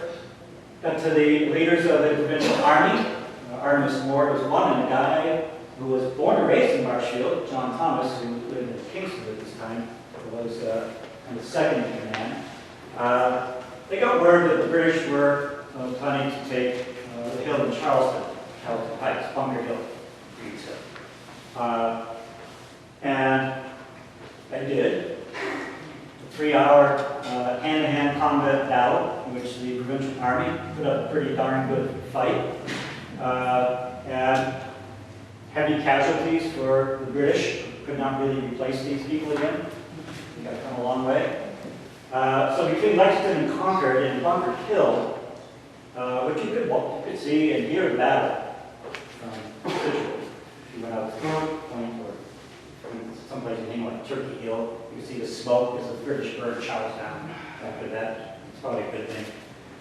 got to the leaders of the provincial army. Artemus Ward was one, and a guy who was born and raised in Marshfield, John Thomas, who lived in Kingston at this time, was kind of second in command. They got word that the British were planning to take the hill in Charleston Heights, Bunker Hill, Reed's Hill. And they did. A 3-hour hand-to-hand combat battle in which the provincial army put up a pretty darn good fight. And heavy casualties for the British. Could not really replace these people again. They got come a long way. So between Lexington and Concord and Bunker Hill, which you could see and hear the battle from Scituate. If you went out to Point or someplace in England, like Turkey Hill, you could see the smoke as the British bird chows down after that. It's probably a good thing.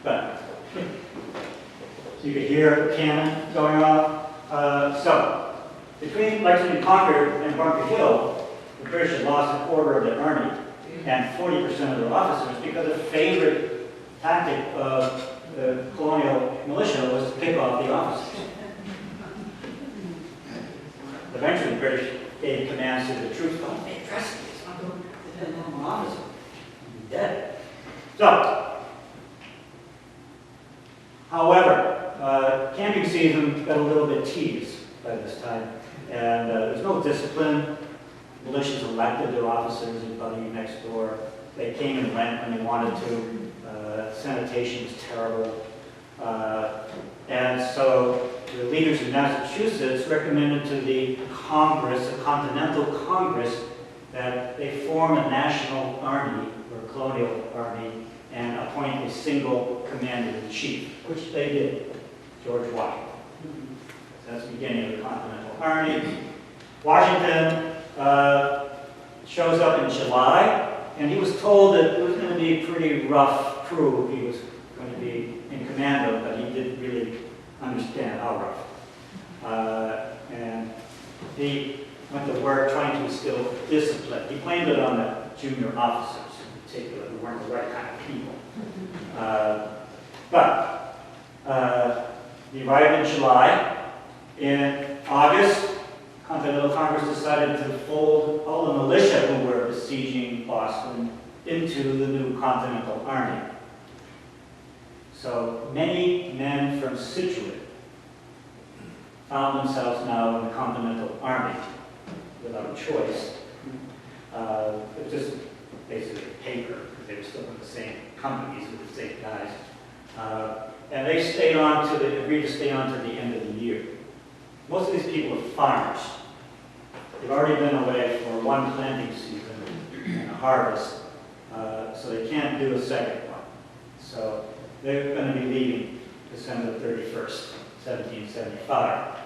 But so you could hear the cannon going off. So between Lexington and Concord and Bunker Hill, the British had lost a quarter of their army and 40% of their officers because a favorite tactic of the colonial militia was to pick off the officers. Eventually, the British gave commands to the troops, "Don't make dressing, it's not going to depend on an officer. You'll be dead." So, however, camping season got a little bit tedious by this time, and there's no discipline. Militias elected their officers in Buddy next door. They came and went when they wanted to. Sanitation was terrible. And so the leaders in Massachusetts recommended to the Congress, a Continental Congress, that they form a national army or colonial army and appoint a single commander-in-chief, which they did, George Washington. So that's the beginning of the Continental Army. Washington shows up in July, and he was told that it was going to be a pretty rough crew he was going to be in command of, but he didn't really understand how rough. And he went to work trying to instill discipline. He blamed it on the junior officers in particular, who weren't the right kind of people. But he arrived in July. In August, Continental Congress decided to fold all the militia who were besieging Boston into the new Continental Army. So many men from Scituate found themselves now in the Continental Army without a choice. It was just basically paper, because they were still in the same companies with the same guys. And they stayed on to agreed to stay on to the end of the year. Most of these people are farmers. They've already been away for one planting season and a harvest, so they can't do a second one. So they're going to be leaving December 31st, 1775.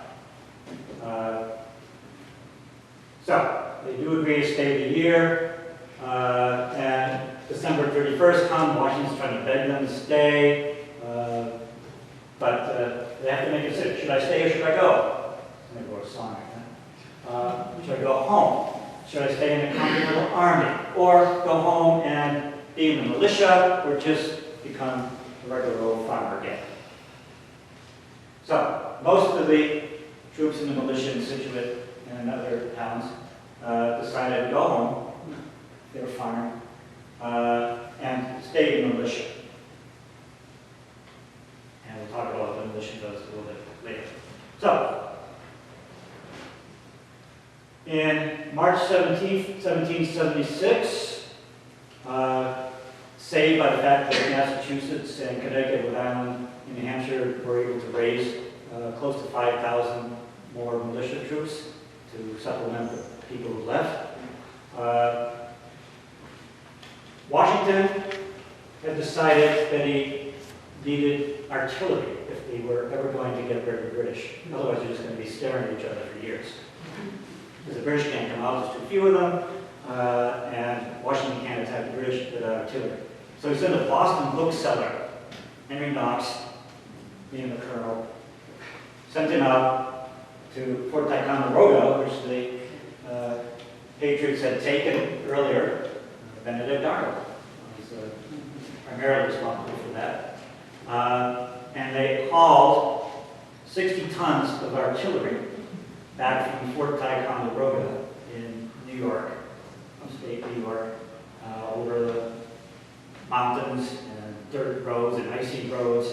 So, they do agree to stay the year, and December 31st comes, Washington's trying to beg them to stay, but they have to make a decision. Should I stay or should I go? I'm going to go a song right now. Should I go home? Should I stay in the Continental Army? Or go home and be in the militia, or just become a regular old farmer again? So, most of the troops in the militia in Scituate and other towns decided to go home. They were farming. And stayed in the militia. And we'll talk about what the militia does a little bit later. So, in March 17th, 1776, saved by the fact that Massachusetts and Connecticut, Rhode Island, and New Hampshire were able to raise close to 5,000 more militia troops to supplement the people who left. Washington had decided that he needed artillery if they were ever going to get rid of the British. Otherwise, they're just going to be staring at each other for years. Because the British can't come out, there's too few of them, and Washington can't attack the British without artillery. So he sent a Boston bookseller, Henry Knox, being the colonel, sent him out to Fort Ticonderoga, which the Patriots had taken earlier. Benedict Arnold was primarily responsible for that. And they hauled 60 tons of artillery back from Fort Ticonderoga in New York, upstate New York, over the mountains and dirt roads and icy roads.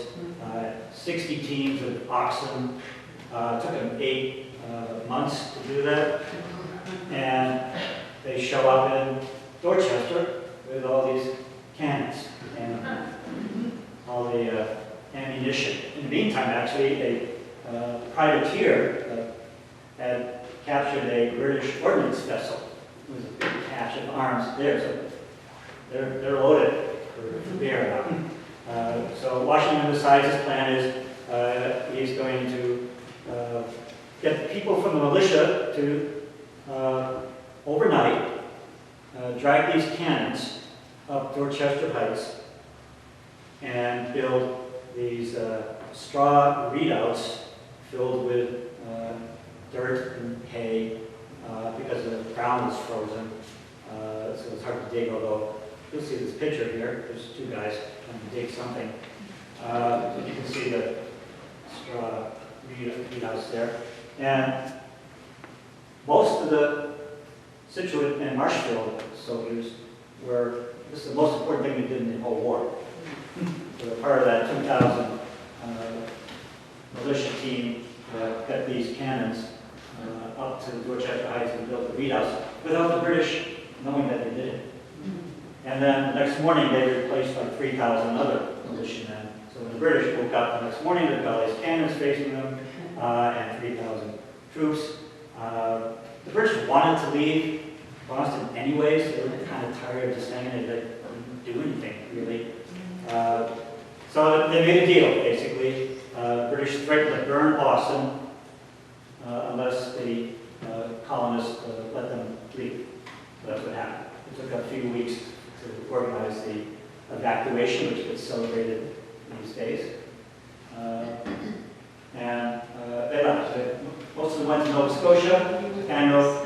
60 teams of oxen. Took them 8 months to do that. And they show up in Dorchester with all these cannons and all the ammunition. In the meantime, actually, a privateer had captured a British ordnance vessel. It was a big cache of arms there, so they're loaded for bear now. So Washington decides his plan is he's going to get people from the militia to overnight drag these cannons up Dorchester Heights and build these straw redoubts filled with dirt and hay because the ground was frozen. So it's hard to dig, although you'll see this picture here. There's 2 guys trying to dig something. You can see the straw redoubts there. And most of the Scituate and Marshfield soldiers this is the most important thing they did in the whole war. They were part of that 2,000 militia team that got these cannons up to Dorchester Heights and built the redoubts without the British knowing that they did it. And then the next morning they replaced like 3,000 other militiamen. So when the British woke up the next morning, they've got all these cannons facing them and 3,000 troops. The British wanted to leave Boston anyways. They were kind of tired of just hanging there. They didn't do anything, really. So they made a deal, basically. British threatened to burn Boston unless the colonists let them leave. So that's what happened. It took a few weeks to organize the evacuation, which gets celebrated these days. And they left. Most of them went to Nova Scotia. Daniel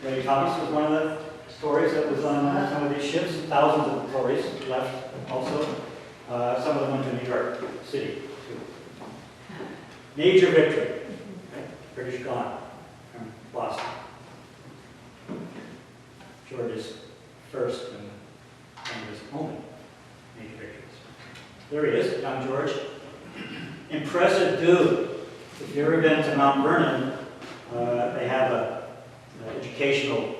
Ray Thomas was one of the Tories that was on some of these ships. Thousands of Tories left also. Some of them went to New York City, too. Major victory. Okay. British gone from Boston. George's first and his only major victories. There he is, young George. Impressive dude. If you've ever been to Mount Vernon, they have an educational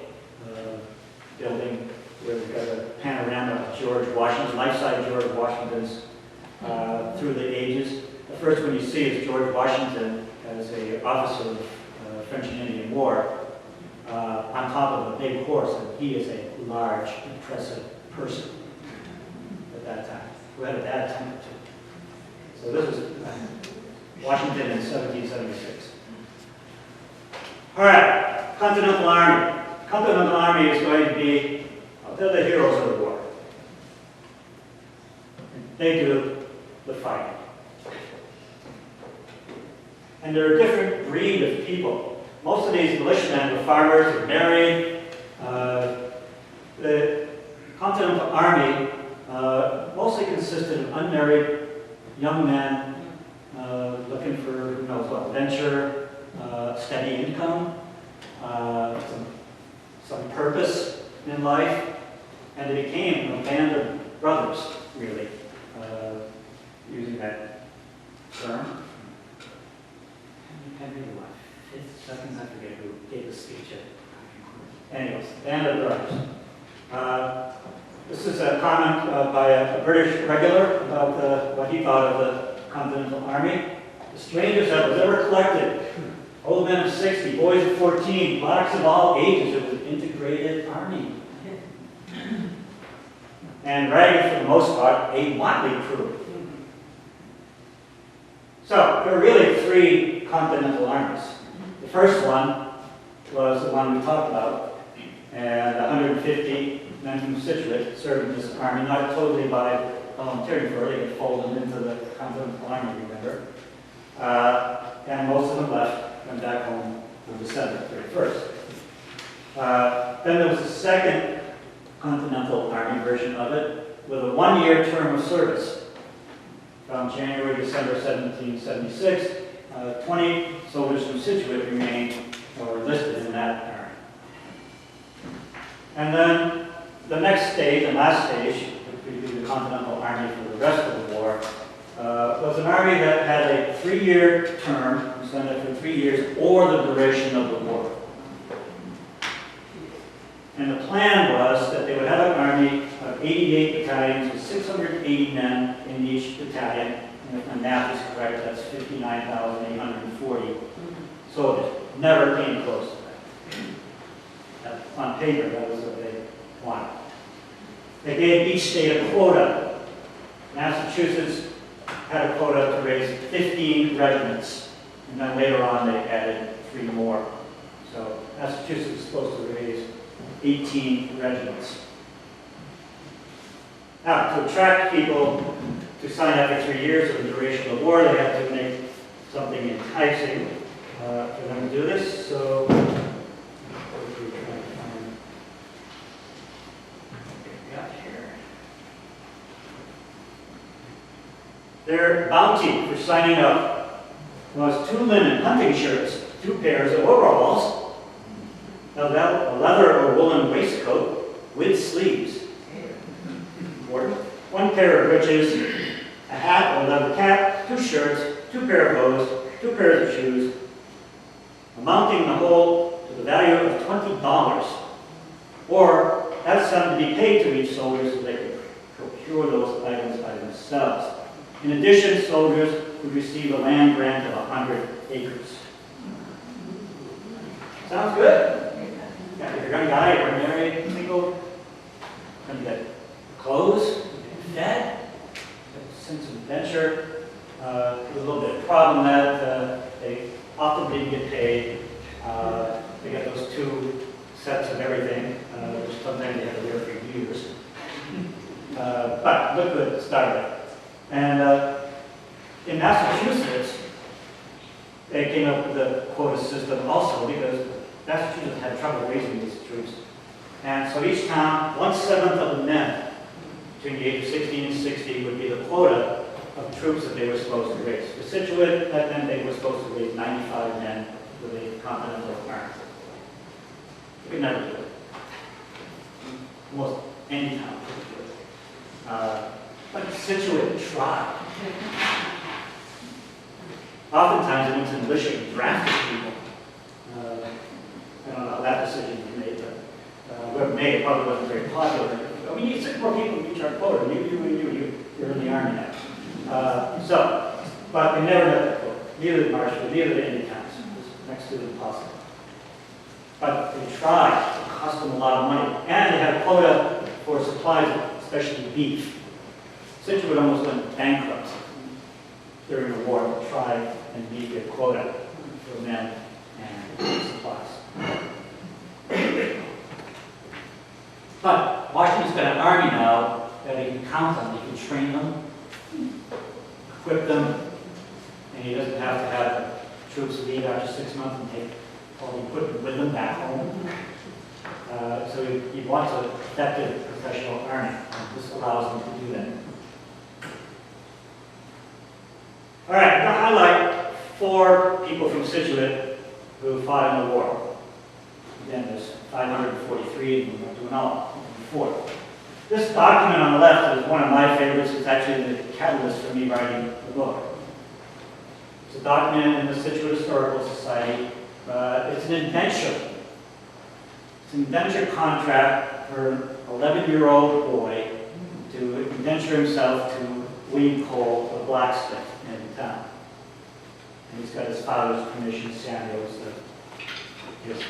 building where they've got a panorama of George Washington, life-size George Washington's through the ages. The first one you see is George Washington as an officer of the French and Indian War on top of a big horse, and he is a large, impressive person at that time, who had a bad temper too. So this was Washington in 1776. All right, Continental Army. Continental Army is going to be, they're the heroes of the war. They do the fighting. And they're a different breed of people. Most of these militiamen were farmers or married. The Continental Army mostly consisted of unmarried young men looking for who knows what, adventure, steady income, some purpose in life, and they became a band of brothers, really, using that term. Henry what? 5 seconds, I forget who gave the speech. Anyways, band of brothers. This is a comment by a British regular about what he thought of the Continental Army. The strangest that was ever collected. Old men of 60, boys of 14, blacks of all ages. It was an integrated army. And ragged for the most part, a motley crew. So, there are really 3 continental armies. The first one was the one we talked about, and 150 men from Scituate served in this army, not totally by volunteering for it, they got folded into the Continental Army, remember. And most of them left, went back home on December 31st. Then there was a second Continental Army version of it, with a 1-year term of service. From January to December 1776, 20 soldiers from Scituate remained or listed in that army. And then the next stage, and last stage, which would be the Continental Army for the rest of the war, was an army that had a 3-year term, extended for 3 years, or the duration of the war. And the plan was that they would have an army of 88 battalions with 680 men in each battalion. And if my math is correct, that's 59,840 soldiers. Never came close to that. On paper, that was what they wanted. They gave each state a quota. Massachusetts had a quota to raise 15 regiments. And then later on, they added 3 more. So Massachusetts was supposed to raise 18 regiments. Now, to attract people to sign up for 3 years of the duration of the war, they had to make something enticing for them to do this. So, their bounty for signing up was 2 linen hunting shirts, 2 pairs of overalls, a leather or woolen waistcoat with sleeves, 1 pair of breeches, a hat or leather cap, 2 shirts, 2 pair of hose, 2 pairs of shoes, amounting the whole to the value of $20, or that sum to be paid to each soldier so they could procure those items by themselves. In addition, soldiers would receive a land grant of 100 acres. Sounds good? Yeah, if you're going to die, you're married, single, going to get clothes, fed, a sense of adventure. There's a little bit of problem that they often didn't get paid. They got those 2 sets of everything, which sometimes they had to wear for years. But look good to start with. And in Massachusetts, they came up with a quota system also because Massachusetts had trouble raising these troops. And so each town, 1/7 of the men between the age of 16 and 60 would be the quota of troops that they were supposed to raise. For Scituate, that meant they were supposed to raise 95 men for the Continental Army. They could never do it. Almost any town could do it. But Scituate tried. Oftentimes it went to militia and drafted people. I don't know how that decision was made, but whoever made it probably wasn't very popular. We need 6 more people to reach our quota. You're in the army now. But they never met that quota. Neither did Marshall, neither did any towns. It was next to impossible. But they tried. It cost them a lot of money. And they had a quota for supplies, especially beef. Scituate almost went bankrupt during the war to try and meet their quota for men and supplies. equip them, and he doesn't have to have the troops leave after 6 months and take all the equipment with them back home. So he wants an effective professional army, and this allows him to do that. All right, I'm going to highlight 4 people from Scituate who fought in the war. Again, there's 543, and we're not doing all 4. This document on the left is one of my favorites. It's actually the catalyst for me writing the book. It's a document in the Scituate Historical Society. It's an indenture. It's an indenture contract for an 11-year-old boy to indenture himself to William Cole, a blacksmith in town. And he's got his father's permission. Samuel's his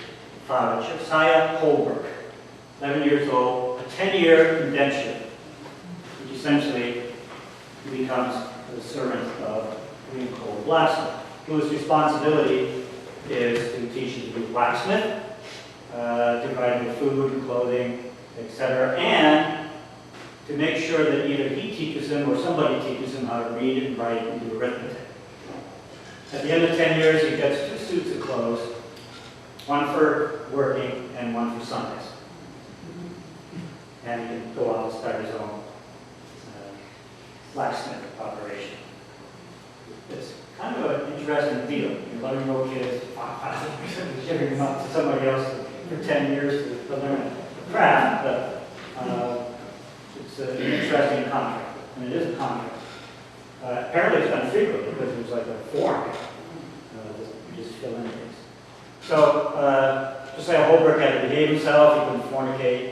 father, Josiah Holbrook, 11 years old, a 10-year indenture, which essentially he becomes the servant of William Cole, blacksmith, whose responsibility is to teach him to be a blacksmith, to provide him with food and clothing, etc., and to make sure that either he teaches him or somebody teaches him how to read and write and do arithmetic. At the end of 10 years, he gets 2 suits of clothes, one for working and one for Sundays. And he can go off and start his own blacksmith operation. It's kind of an interesting deal. Your 11-year-old kids giving them up to somebody else for 10 years to learn a craft, but it's an interesting contract. And it is a contract. Apparently it's done frequently because it was like a form. You just fill in things. So, Josiah Holbrook had to behave himself, he couldn't fornicate,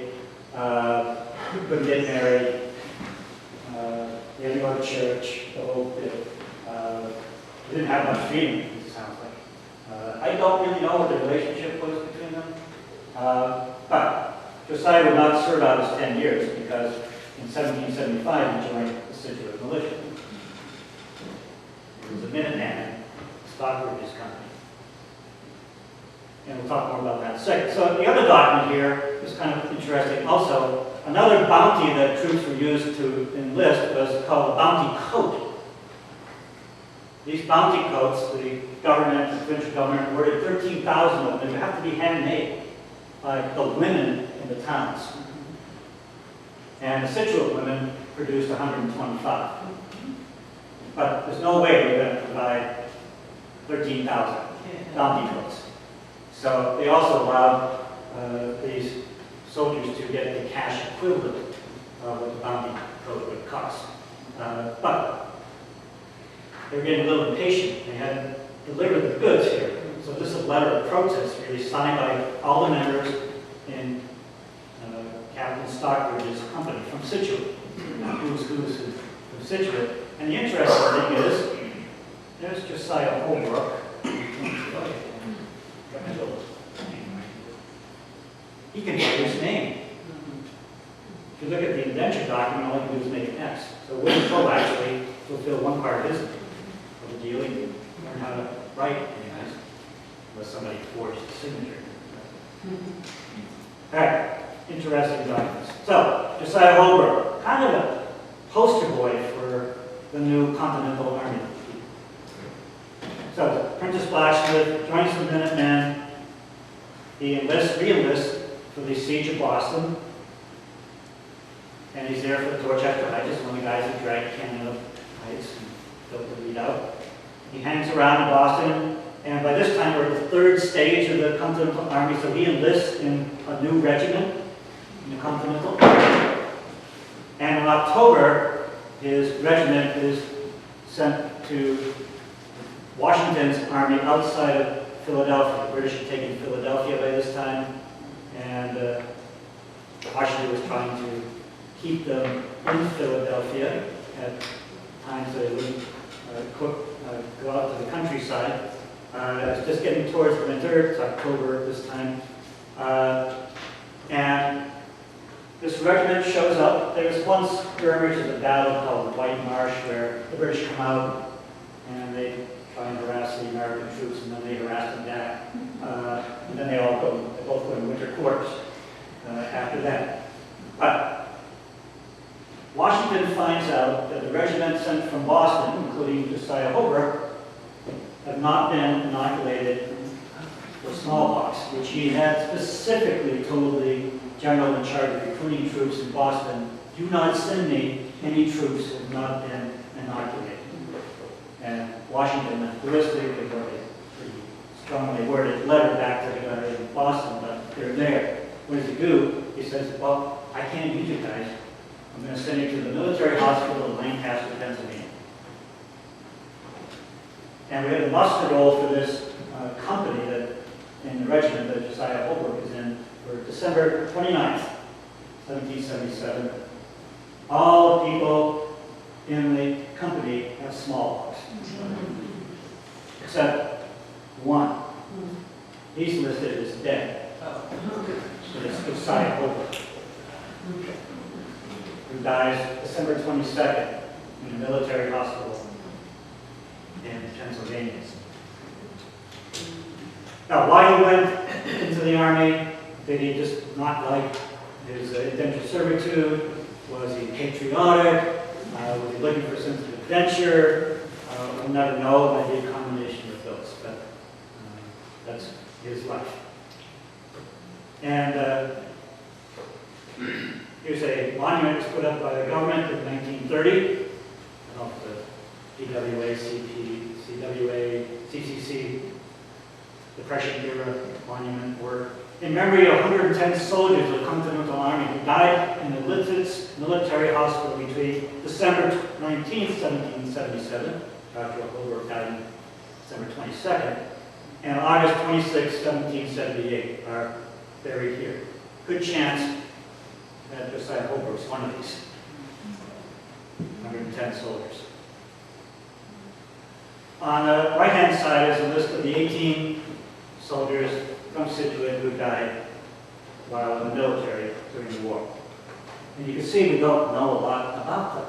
he couldn't get married, he had to go to church, the whole bit. He didn't have much freedom, it sounds like. I don't really know what the relationship was between them, but Josiah would not serve out his 10 years because in 1775 he joined the Scituate militia. He was a Minuteman, Stockbridge's company. And we'll talk more about that in a second. So the other document here is kind of interesting. Also, another bounty that troops were used to enlist was called a bounty coat. These bounty coats, the government, the provincial government, ordered 13,000 of them. They have to be handmade by the women in the towns. And the Scituate women produced 125. But there's no way we're going to provide 13,000 bounty coats. So they also allowed these soldiers to get the cash equivalent of what the bounty coat would cost. But they were getting a little impatient. They hadn't delivered the goods here. So this is a letter of protest really signed by all the members in Captain Stockbridge's company from Scituate. Who's from Scituate. And the interesting thing is, there's Josiah Holbrook. He can write his name. If you look at the indenture document, all he can do is make an X. So William Cole actually fulfilled one part of the deal. He can learn how to write anyways, unless somebody forged the signature. All right, interesting documents. So, Josiah Holbrook, kind of a poster boy for the new Continental Army. So, apprentice blacksmith, joins the Minutemen. He re-enlists for the siege of Boston. And he's there for the Dorchester Heights, one of the guys who dragged Canada Heights and built the redoubt. He hangs around in Boston, and by this time we're at the 3rd stage of the Continental Army, so he enlists in a new regiment in the Continental Army. And in October, his regiment is sent to Washington's army outside of Philadelphia. The British had taken Philadelphia by this time, and Washington was trying to keep them in Philadelphia at times so they wouldn't go out to the countryside. It's just getting towards the winter. It's October this time. And this regiment shows up. There was one skirmish of the battle called White Marsh where the British come out and they try and harass the American troops, and then they harass them back. And then they both go in winter quarters after that. But Washington finds out that the regiment sent from Boston, including Josiah Hobart, have not been inoculated for smallpox, which he had specifically told the general in charge of recruiting troops in Boston, do not send me any troops who have not been inoculated. And Washington ballistically wrote a pretty strongly worded letter back to the guy in Boston, but they're there. What does he do? He says, well, I can't use you guys. I'm going to send you to the military hospital in Lancaster, Pennsylvania. And we had a muster roll for this company that in the regiment that Josiah Holbrook is in for December 29th, 1777. All the people in the company have smallpox, except one. He's listed as dead. So it's Josiah Holbrook, who dies December 22nd in a military hospital in Pennsylvania. Now, why he went into the Army, did he just not like his indentured servitude? Was he patriotic? Was he looking for a sense of adventure? We'll never know. It might be a combination of those, but that's his life. And here's a monument that was put up by the government in 1930. I don't know if the PWA, CWA, CCC, Depression era monument were in memory of 110 soldiers of the Continental Army who died in the Lititz Military Hospital between December 19th, 1777, Dr. Holbrook died on December 22nd, and August 26th, 1778 are buried here. Good chance that Josiah Holbrook's one of these 110 soldiers. On the right-hand side is a list of the 18 soldiers from Scituate who died while in the military during the war. And you can see we don't know a lot about them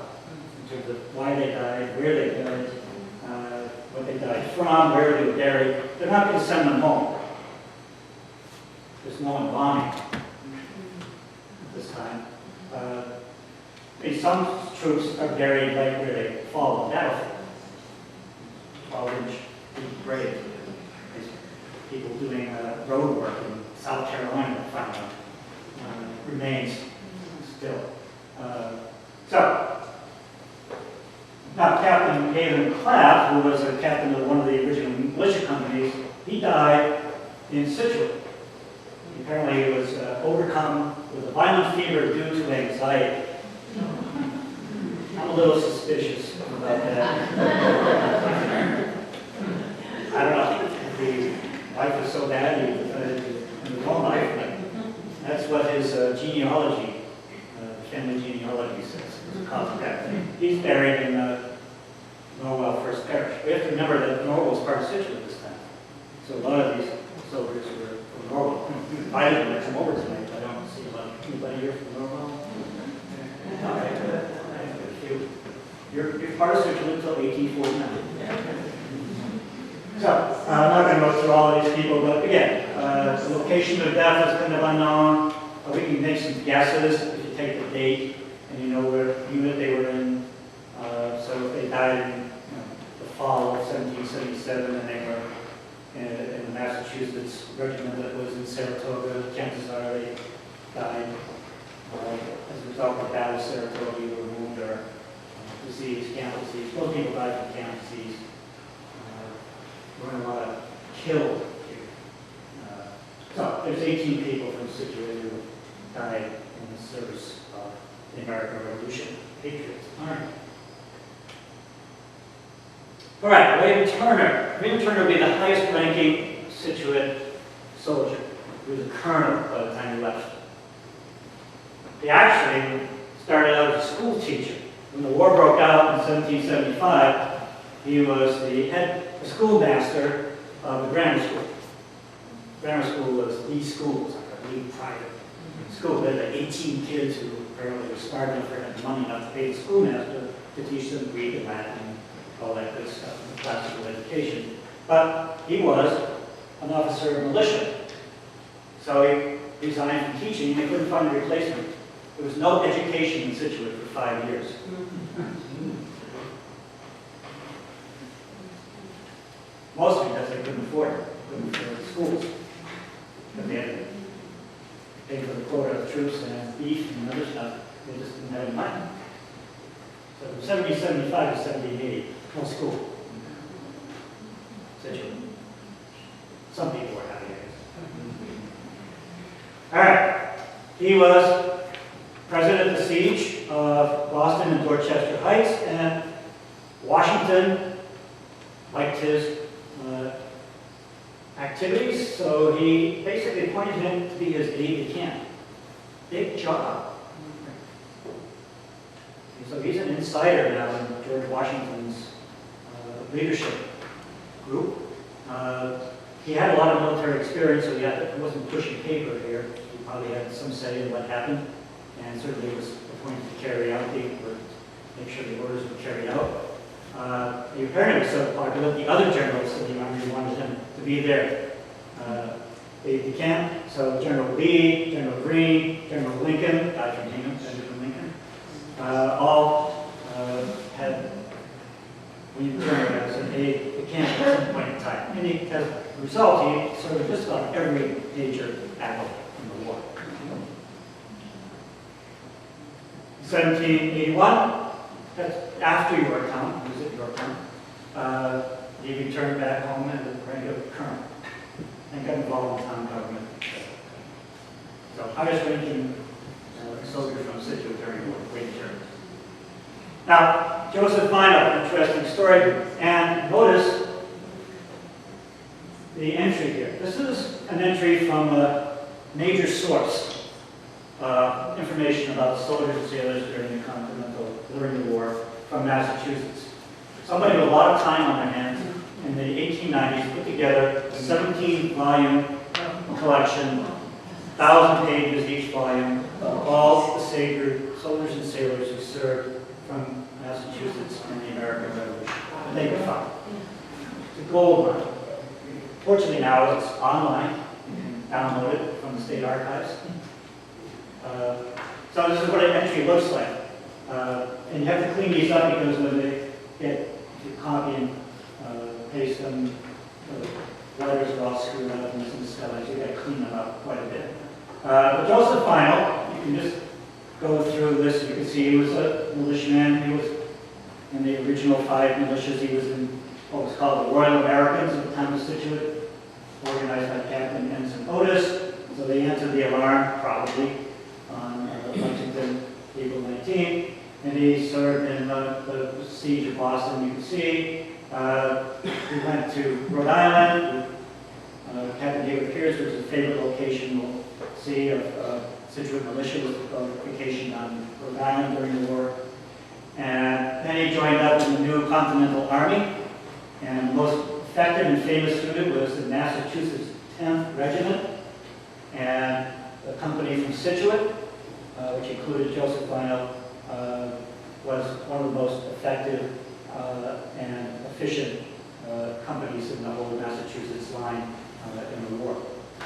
in terms of why they died, where they died, what they died from, where they were buried. They're not going to send them home. There's no embalming at this time. Some troops are buried like where they fall on the battlefield. 12-inch deep grave. People doing road work in South Carolina found remains still. Now Captain Galen Clapp, who was a captain of one of the original militia companies, he died in Scituate. Apparently he was overcome with a violent fever due to anxiety. I'm a little suspicious about that. I don't know. Life was so bad, he decided to end his own life, but that's what his genealogy, family genealogy says. It's called that. He's buried in Norwell First Parish. We have to remember that Norwell was part of Scituate this time. So a lot of these soldiers were from Norwell. We invited them to come over tonight, but I don't see a lot of anybody here from Norwell. All right. You're part of Scituate until 1849. So, I'm not going to go through all of these people, but again, the location of death is kind of unknown. We can make some guesses if you take the date and you know what unit they were in. So if they died in the fall of 1777 and they were in the Massachusetts regiment that was in Saratoga, chances are they died as a result of the Battle of Saratoga, either wound or disease, camp disease. Most people died from camp disease. We're going to killed here. So there's 18 people from Scituate who died in the service of the American Revolution, Patriots. All right. All right, William Turner. William Turner would be the highest ranking Scituate soldier. He was a colonel by the time he left. He actually started out as a school teacher. When the war broke out in 1775, he was the schoolmaster of the grammar school. Grammar school was the school, it's like a lead private school. There were 18 kids who apparently were smart enough or had money enough to pay the schoolmaster to teach them Greek and Latin and all that good stuff, and classical education. But he was an officer of militia. So he resigned from teaching and they couldn't find a replacement. There was no education in Scituate for 5 years. Mostly because they couldn't afford it, couldn't afford the schools. But they had to pay for the quota of troops and beef and other stuff. They just didn't have any money. So from 1775 to 1780, no school. Scituate. Some people were happy, I guess. All right. He was president of the siege of Boston and Dorchester Heights, and Washington liked his activities, so he basically appointed him to be his aide-de-camp. Big job. So he's an insider now in George Washington's leadership group. He had a lot of military experience, so he wasn't pushing paper here. He probably had some say in what happened, and certainly was appointed to carry out make sure the orders were carried out. He apparently was so popular that the other generals in the army wanted him to be there. They camp, so General Lee, General Greene, General Lincoln, guy from Hingham, Benjamin Lincoln, all had William Turner as an aide-de-camp at some point in time. And as a result, he served just about every major battle in the war. 1781, that's after Yorktown, he was at Yorktown. He returned back home as a rank of colonel and got involved in town government. So highest ranking soldier from Scituate during the war, wage service. Now, Joseph Minor, interesting story, and notice the entry here. This is an entry from a major source. Information about soldiers and sailors during the war from Massachusetts. Somebody with a lot of time on their hands in the 1890s put together a 17-volume collection, 1,000 pages each volume, of all the soldiers and sailors who served from Massachusetts in the American Revolution. And they could find. It's a gold mine. Fortunately now it's online. You can download it from the state archives. So this is what an entry looks like. And you have to clean these up because when they if you copy and paste them, the letters are all screwed up and some stuff, so you've got to clean them up quite a bit. But Joseph Final, you can just go through this. You can see he was a militiaman. He was in the original 5 militias. He was in what was called the Royal Americans at the time of Scituate, organized by Captain Ensign Otis. So they answered the alarm, probably, on Lexington, April 19. And he served in the siege of Boston. You can see he went to Rhode Island. Captain David Pierce was his favorite location. We'll see of Scituate militia was vacation on Rhode Island during the war. And then he joined up in the new Continental Army. And the most effective and famous unit was the Massachusetts 10th Regiment. And the company from Scituate, which included Joseph Final, was one of the most effective and efficient companies in the whole Massachusetts line in the war.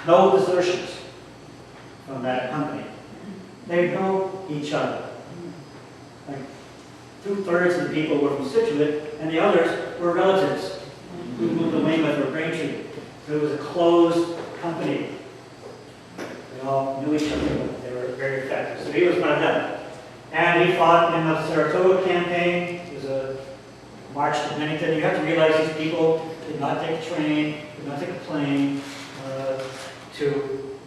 No desertions from that company. They know each other. Like 2/3 of the people were from Scituate, and the others were relatives who moved to Weymouth or Braintree. So it was a closed company. They all knew each other, but they were very effective. So he was one of them. And he fought in the Saratoga campaign. It was a march to Bennington. You have to realize these people did not take a train, did not take a plane to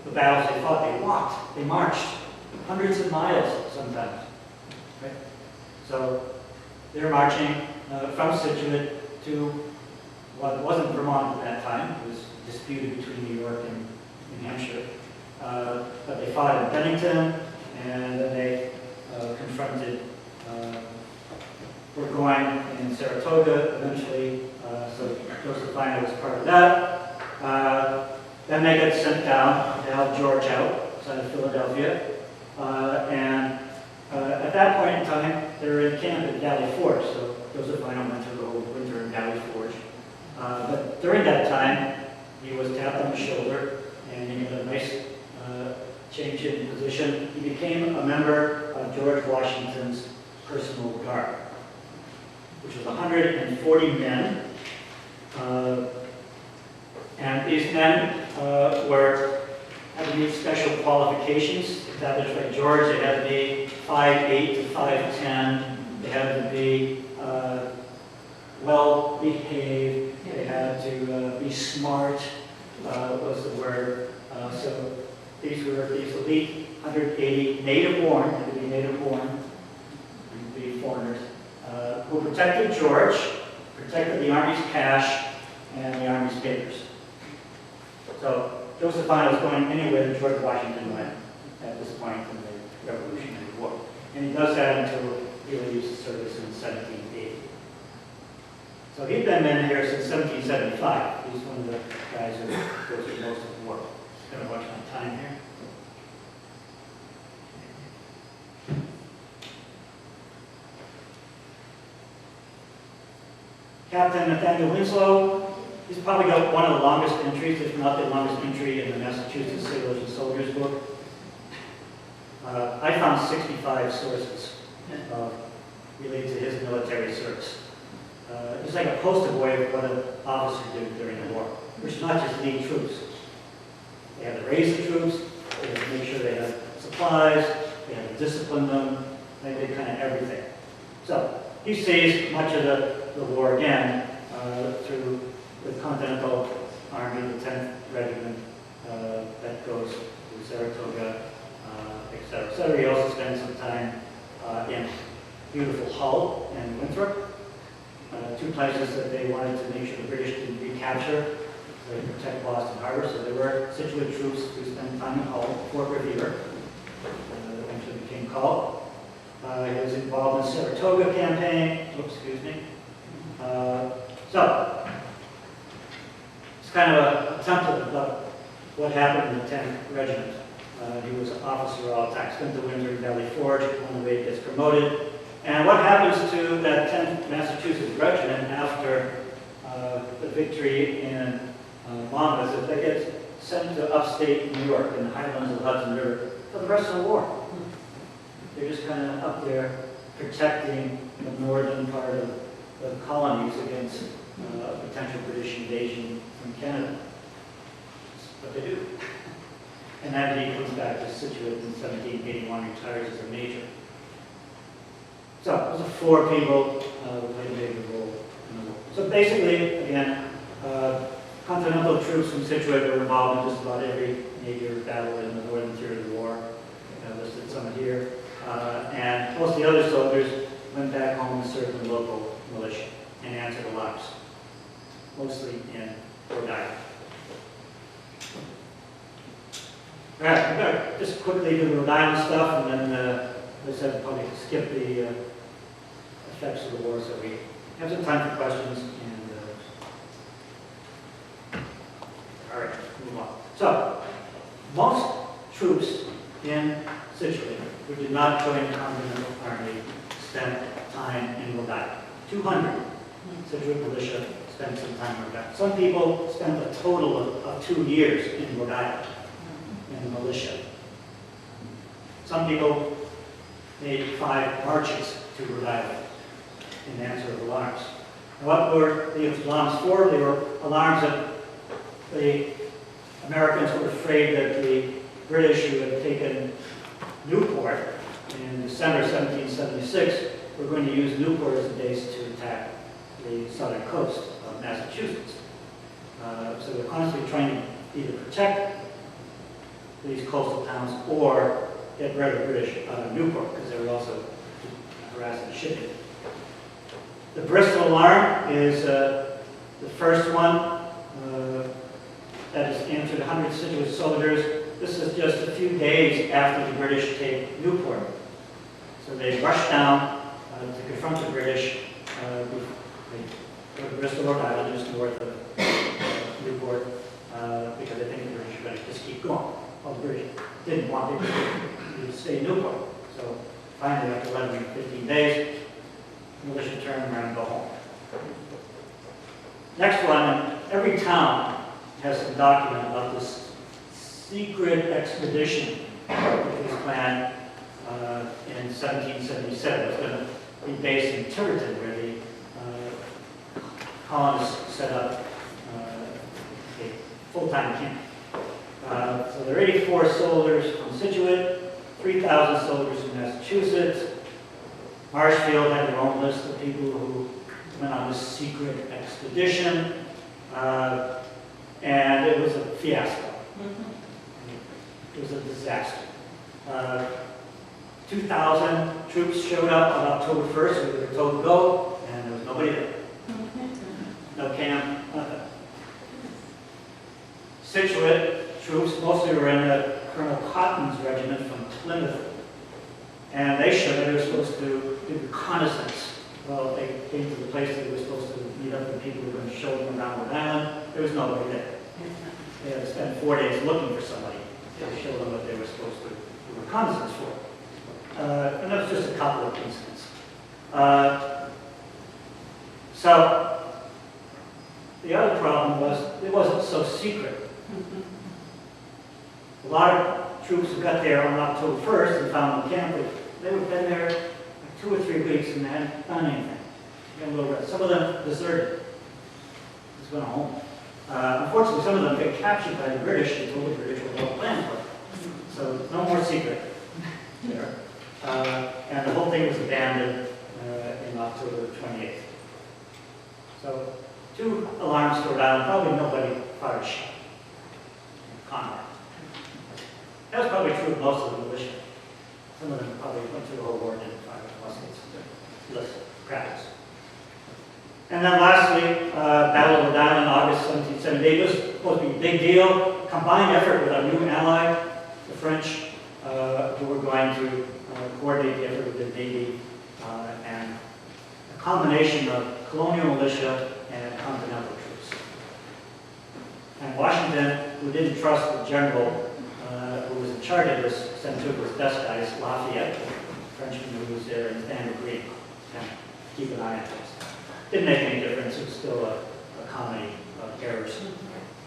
the battles they fought. They walked, they marched hundreds of miles sometimes. Right? So they're marching from Scituate to what wasn't Vermont at that time. It was disputed between New York and New Hampshire. But they fought in Bennington, and then they confronted Burgoyne in Saratoga eventually. So Joseph Final was part of that. Then they got sent down to help George out outside of Philadelphia. And at that point in time, they were in camp at Galley Forge. So Joseph Final went through the whole winter in Galley Forge. But during that time, he was tapped on the shoulder, and he got a nice change in position. He became a member of George Washington's personal guard, which was 140 men. And these men had to meet special qualifications established by George. They had to be 5'8" to 5'10". They had to be well behaved. They had to be smart, was the word. So these were these elite 180 native born, had to be native born, and be foreigners, who protected George, protected the Army's cash and the Army's papers. So Joseph-Fine was going anywhere that George Washington went at this point in the Revolutionary War. And he does that until he leaves the service in 1780. So he'd been in here since 1775. He's one of the guys who goes through most of the war. I'm going to watch my time here. Captain Nathaniel Winslow, he's probably got one of the longest entries, if not the longest entry in the Massachusetts Sailors and Soldiers book. I found 65 sources related to his military service. It's like a poster boy of what an officer did during the war, which is not just lead troops. They had to raise the troops, they had to make sure they had supplies, they had to discipline them, they did kind of everything. So he sees much of the war again through the Continental Army, the 10th Regiment that goes to Saratoga, etc. etc. He also spends some time in beautiful Hull and Winthrop, two places that they wanted to make sure the British didn't recapture, so they protect Boston Harbor. So there were Scituate troops who spent time in Hull, Fort Revere, that eventually became Hull. He was involved in the Saratoga campaign. Oops, excuse me. So it's kind of a template of what happened in the 10th Regiment. He was an officer all the time, spent the winter in Valley Forge, on the way he gets promoted. And what happens to that 10th Massachusetts Regiment after the victory in Monmouth is they get sent to upstate New York in the highlands of the Hudson River for the rest of the war. They're just kind of up there protecting the northern part of the colonies against potential British invasion from Canada. That's what they do. And then he comes back to Scituate in 1781, retires as a major. So those are four people who played a major role in the war. So basically, again, Continental troops from Scituate were involved in just about every major battle in the northern tier of the war. I listed some here. And most of the other soldiers went back home and served in the local militia and answered alarms, mostly in Rhode Island. All right, I'm going to just quickly do the Rhode Island stuff, and then, as I said, probably skip the effects of the war, so we have some time for questions. And all right, move on. So, most troops in Scituate who did not join the Continental Army spent time in Rhode Island. 200 Scituate militia spent some time in Rhode Island. Some people spent a total of 2 years in Rhode Island in the militia. Some people made 5 marches to Rhode Island in answer to alarms. And what were the alarms for? They were alarms that the Americans were afraid that the British, who had taken Newport in December 1776, were going to use Newport as a base to attack the southern coast of Massachusetts. So they're constantly trying to either protect these coastal towns or get rid of the British out of Newport, because they were also harassing shipping. The Bristol alarm is the first one that is answered 100 Scituate soldiers. This is just a few days after the British take Newport. So they rush down to confront the British. They go to Bristol, Rhode Island, just north of Newport, because they think the British are going to just keep going. Well, the British didn't want them to stay in Newport. So finally, after 11 or 15 days, the militia turn around and go home. Next one, every town has some document about this secret expedition which was planned in 1777. It was going to be based in Tiverton, where the colonists set up a full-time camp. So there are 84 soldiers from Scituate, 3,000 soldiers from Massachusetts. Marshfield had their own list of people who went on this secret expedition, and it was a fiasco. It was a disaster. 2,000 troops showed up on October 1st, we were told to go, and there was nobody there. No camp, nothing. Scituate troops mostly were in Colonel Cotton's regiment from Plymouth, and they showed up. They were supposed to do reconnaissance. Well, they came to the place they were supposed to meet up with people who were going to show them around Rhode Island. There was nobody there. They had to spend 4 days looking for somebody to show them what they were supposed to do reconnaissance for. And that was just a couple of incidents. So the other problem was it wasn't so secret. A lot of troops who got there on October 1st and found the camp, they would have been there like 2 or 3 weeks and they hadn't done anything. Got a little rest. Some of them deserted. Just went home. Unfortunately, some of them got captured by the British and told the British what the plans were. So no more secret there. And the whole thing was abandoned in October 28th. So 2 alarms to Rhode Island, probably nobody fired a shot. Conrad. That was probably true of most of the militia. Some of them probably went through the whole war and didn't fire muskets. Less practice. And then lastly, Battle of Rhode Island, August 1778. It was supposed to be a big deal. Combined effort with our new ally, the French, who were going to coordinate the effort with the Navy, and a combination of colonial militia and continental troops. And Washington, who didn't trust the general who was in charge of this, sent 2 of his best guys, Lafayette, the Frenchman who was there, and Nathaniel Greene, and keep an eye on this. Didn't make any difference. It was still a comedy of errors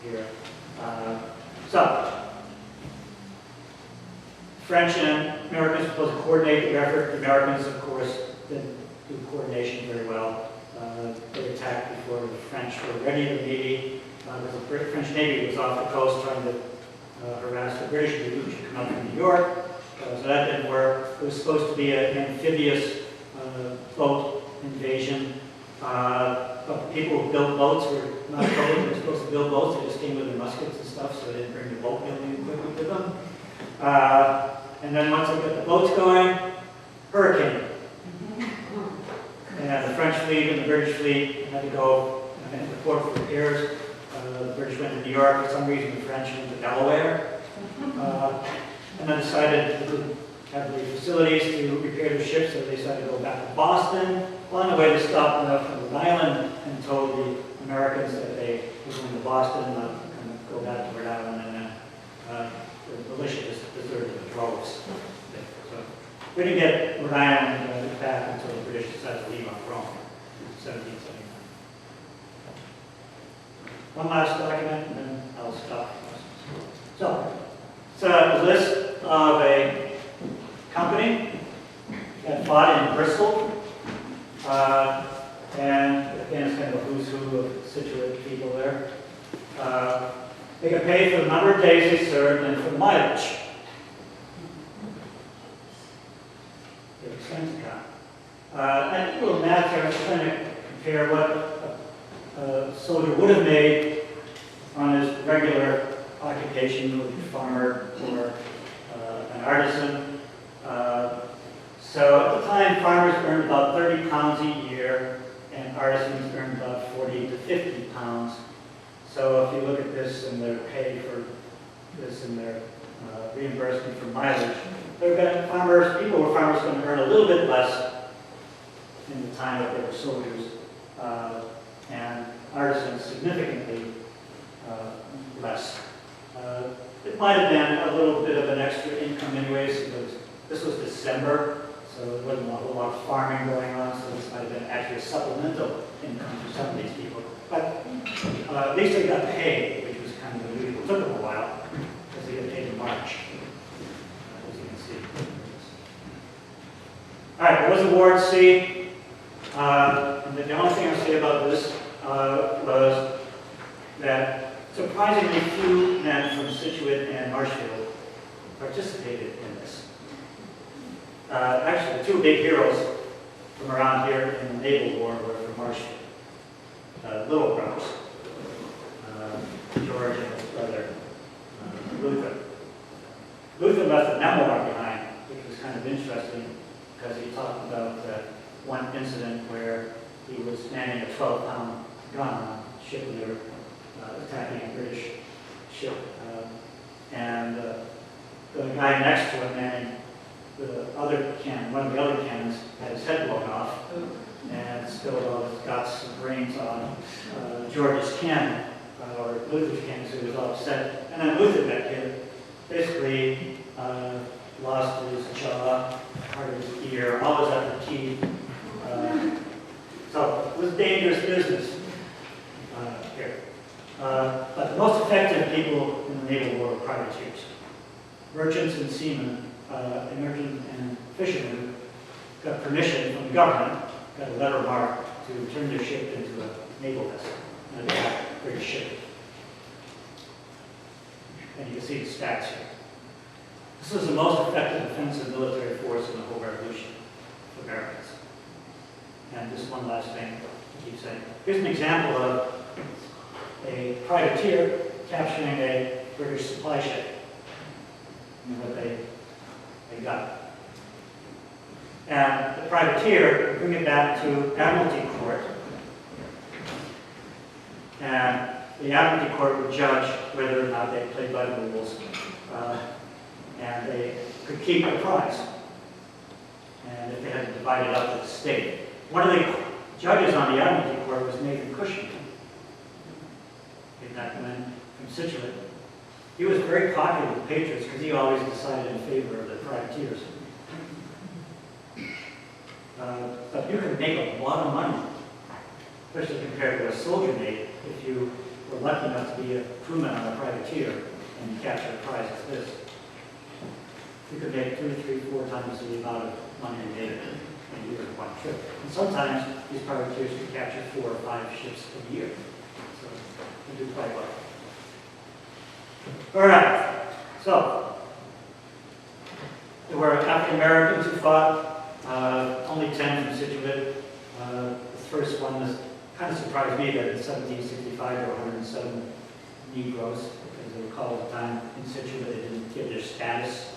here. So, French and Americans were supposed to coordinate the effort. The Americans, of course, didn't do coordination very well. They attacked before the French were ready to meet. The French Navy was off the coast trying to harass the British Navy, which had come up from New York. So that didn't work. It was supposed to be an amphibious boat invasion. But the people who built boats were not told they were supposed to build boats. They just came with their muskets and stuff, so they didn't bring the boat building equipment with them. And then once they got the boats going, hurricane. And the French fleet and the British fleet had to go and the port for repairs. The British went to New York. For some reason, the French went to Delaware. And then decided they didn't have the facilities to repair their ships, so they decided to go back to Boston. On the way, they stopped enough from Rhode Island and told the Americans that they were going to Boston and go back to Rhode Island, and then the militia just deserted the droves. So we didn't get Rhode Island back until the British decided to leave on Rome in 1779. One last document, and then I'll stop. So it's a list of a company that fought in Bristol. And again, it's kind of a who's who of Scituate people there. They get paid for the number of days they served and for the mileage. Their expense account. And a little math here, I'm trying to compare what a soldier would have made on his regular occupation, whether a farmer or an artisan. So at the time, farmers earned about 30 pounds a year, and artisans earned about 40 to 50 pounds. So if you look at this and their pay for this and their reimbursement for mileage, people were farmers going to earn a little bit less in the time that they were soldiers, and artisans significantly less. It might have been a little bit of an extra income anyways, because this was December. So there wasn't a whole lot of farming going on, so this might have been actually a supplemental income for some of these people. But at least they got paid, which was kind of unusual. It took them a while, because they got paid in March. was Ward C. And the only thing I'll say about this was that surprisingly few men from Scituate and Marshfield participated in this. Actually, the two big heroes from around here in the Naval War were from Marshfield. Little brothers, George and his brother Luther. Luther left a memoir behind, which was kind of interesting because he talked about one incident where he was manning a 12-pound gun on a ship when they were attacking a British ship. And the guy next to him manning the other cannon, one of the other cannons, had his head blown off and spilled all his guts and brains on George's cannon, or Luther's cannon, so he was all upset. And then Luther got hit, basically lost his jaw, part of his ear, all his upper teeth. So it was dangerous business here. But the most effective people in the Naval War were privateers. Merchants and seamen, merchants and fishermen got permission from the government, got a letter mark to turn their ship into a naval vessel, and attack British ship. And you can see the stats here. This was the most effective offensive military force in the whole revolution for Americans. And just one last thing to keep saying. Here's an example of a privateer capturing a British supply ship. And what they got. And the privateer would bring it back to Admiralty Court. And the Admiralty Court would judge whether or not they played by the rules. And they could keep the prize. And if they had to divide it up with the state. One of the judges on the Admiralty Court was Nathan Cushing. That man from Scituate. He was very popular with patriots because he always decided in favor of the privateers. But you can make a lot of money, especially compared to a soldier made, if you were lucky enough to be a crewman on a privateer and you capture a prize like this. You could make 2, 3, 4 times the amount of money you made in a year in one trip. And sometimes these privateers could capture 4 or 5 ships a year. So they do quite well. All right, so there were African Americans who fought, only 10 from Scituate. The first one was kind of surprised me that in 1765 there were 107 Negroes, because they were called at the time in Scituate. They didn't give their status.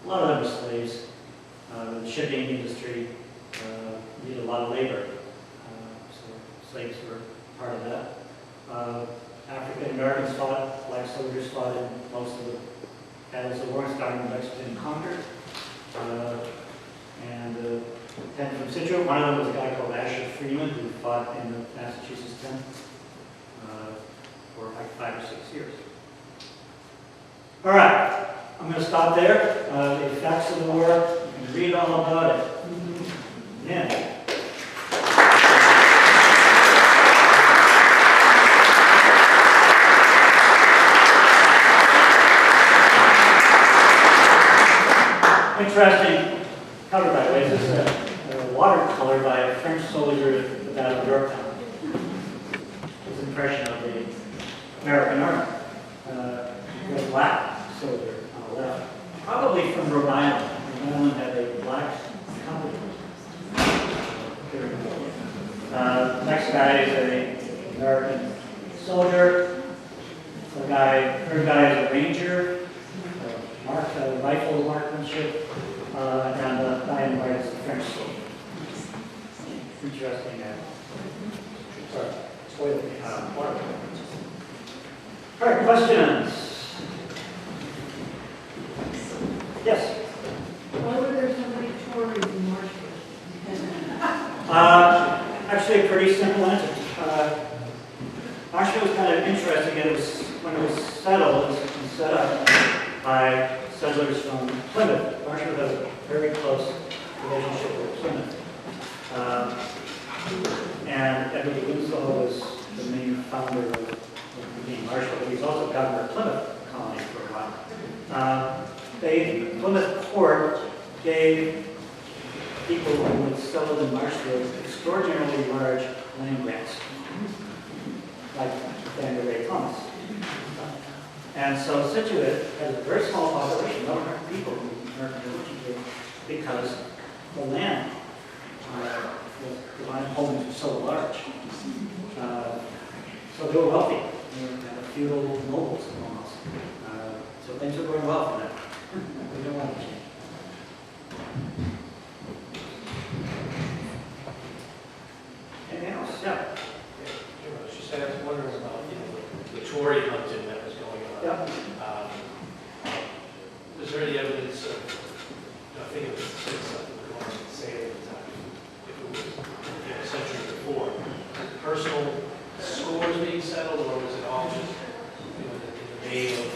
A lot of them were slaves. The shipping industry needed a lot of labor, so slaves were part of that. African Americans fought, black soldiers fought in most of the battles of war, starting in Lexington and Concord. And 10 from Scituate. One of them was a guy called Asher Freeman, who fought in the Massachusetts 10 for like 5 or 6 years. All right, I'm going to stop there. The effects of the war, you can read all about it. Yeah. Interesting cover, by the way. This is a watercolor by a French soldier at the Battle of Yorktown. His impression of the American army. A black soldier on the left, probably from Rhode Island. Rhode Island had a black company. Next guy is an American soldier. Third guy is a ranger. Rifle marksmanship, and the guy in white is the French soldier. Interesting. Water. All right, questions? Yes?
Why were there so many Tories in Marshfield?
Actually, a pretty simple answer. Marshfield was kind of interesting. It was when it was settled, it was set up by settlers from Plymouth. Marshfield has a very close relationship with Plymouth. And Edward Winslow was the main founder of being Marshfield. He was also governor of Plymouth colony for a while. Plymouth court gave people who with extraordinarily large land grants, like Daniel Ray Thomas. And so Scituate has a very small population, 100 people who are because the land the land holdings were so large. So they were wealthy. They were feudal nobles almost. So things were going well for them. We don't want to change. Anything else? Yeah.
She said I was wondering about the Tory hunting that was going on.
Yeah.
Was there any evidence of, I think it was something going on in Salem at the time, if it was a century before, personal scores being settled, or was it all just in the name of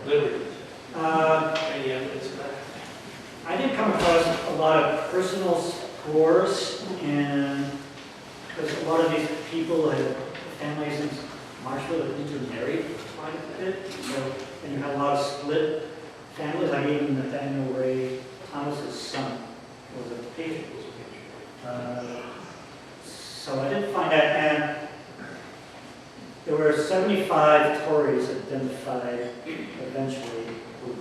liberty? Any evidence of that?
I did come across a lot of personal scores, and because a lot of these people had families in Marshville that intermarried quite a bit, so and you had a lot of split families. Like even Nathaniel Ray Thomas's son was a patient. So I did find that, and there were 75 Tories identified eventually who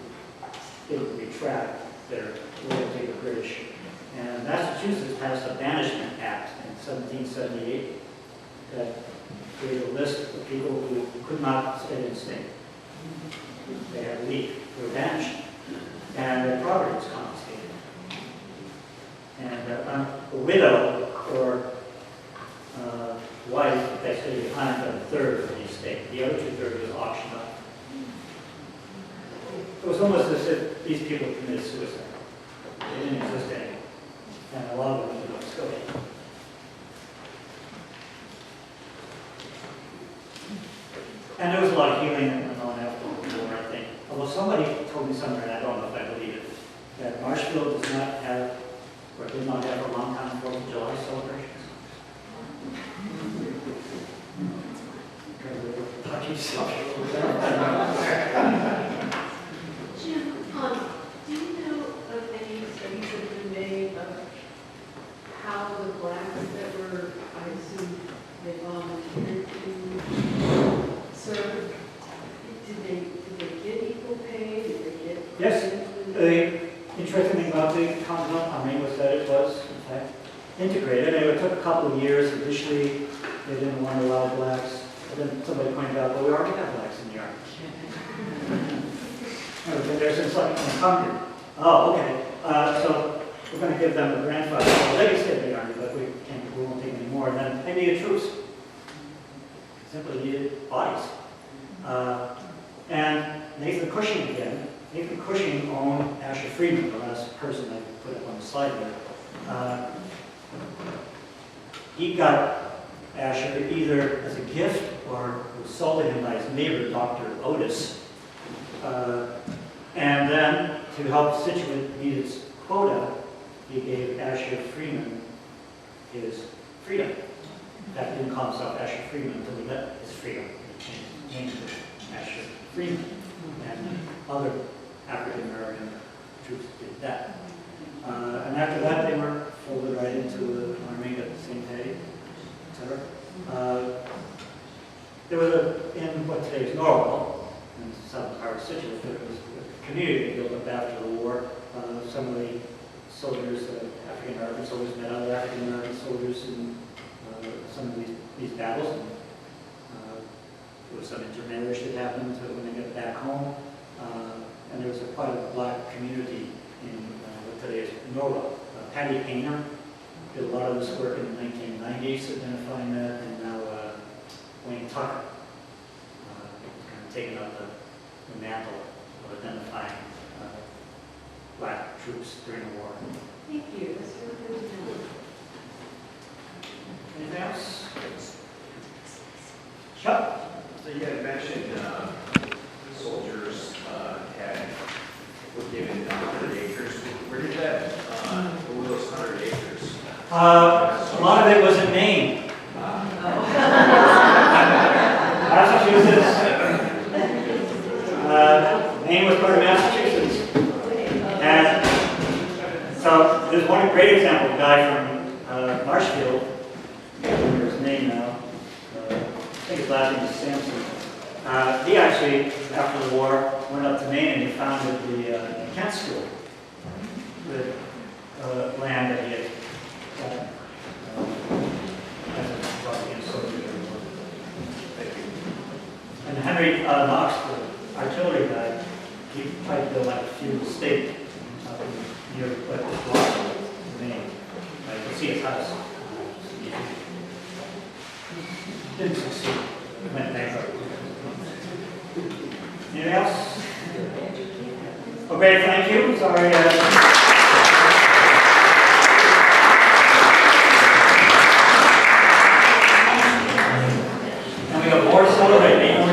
didn't retract their loyalty to the British. And Massachusetts passed a Banishment Act in 1778 that created a list of people who could not stay in state. They had to leave. They were banished. And their property was confiscated. And a widow or wife that stayed behind got a third of the estate. The other 2/3 was auctioned up. It was almost as if these people committed suicide. They didn't exist anymore. And a lot of them did not still. And there was a lot of healing that went on after the war, I think. Although somebody told me somewhere, and I don't know if I believe it, that Marshville does not have, or did not have for a long time, 4th of July celebrations. Because they were touchy subject.
Jim, do you know of any studies that have been made of how the blacks that were, I assume, they volunteered to serve, did they get equal pay? Did they get?
Yes. The interesting thing about the Continental Army was that it was, in fact, integrated. And it took a couple of years. Initially, they didn't want to allow blacks. But then somebody pointed out, well, we already have blacks in the Army. We've been there since like Concord. Oh, okay. So we're going to give them a grandfather. Well, they can stay in the Army, but we won't take any more. And then they needed troops. Simply needed bodies. And Nathan Cushing again. Nathan Cushing owned Asher Freeman, the last person I put up on the slide there. He got Asher either as a gift or was sold to him by his neighbor, Dr. Otis. And then, to help Scituate meet its quota, he gave Asher Freeman his freedom. In fact, he didn't call himself Asher Freeman until he got his freedom. He changed it to Asher Freeman. And other African-American troops did that. And after that, they were folded right into the Army, got the same pay, etc. There was in what today is Norwell, in the southern part of Scituate, there was a community built up after the war. Some of the soldiers, African-American soldiers, met other African-American soldiers in some of these battles. And, there was some intermarriage that happened when they got back home. And there was quite a black community in what today is Norwell. Patty Painter did a lot of this work in the 1990s identifying that, and now Wayne Tucker kind of taken up the mantle of identifying black troops during the war.
Thank you, that's really good to know.
Anything else? Chuck?
So you had mentioned soldiers were given 100 acres. Where did that, what were those 100 acres?
A lot of it was in Maine. Massachusetts. Maine was part of Massachusetts. And so there's one great example, a guy from his last name is Sampson. He actually, after the war, went up to Maine and he founded the Kent School, the land that he had as a Russian soldier. And Henry Knox, the artillery guy, he tried to build like a feudal state near like this block in Maine. You can see his house. Didn't succeed. It went bankrupt. Anything else? Okay, thank you. Sorry. And we got more celebrating.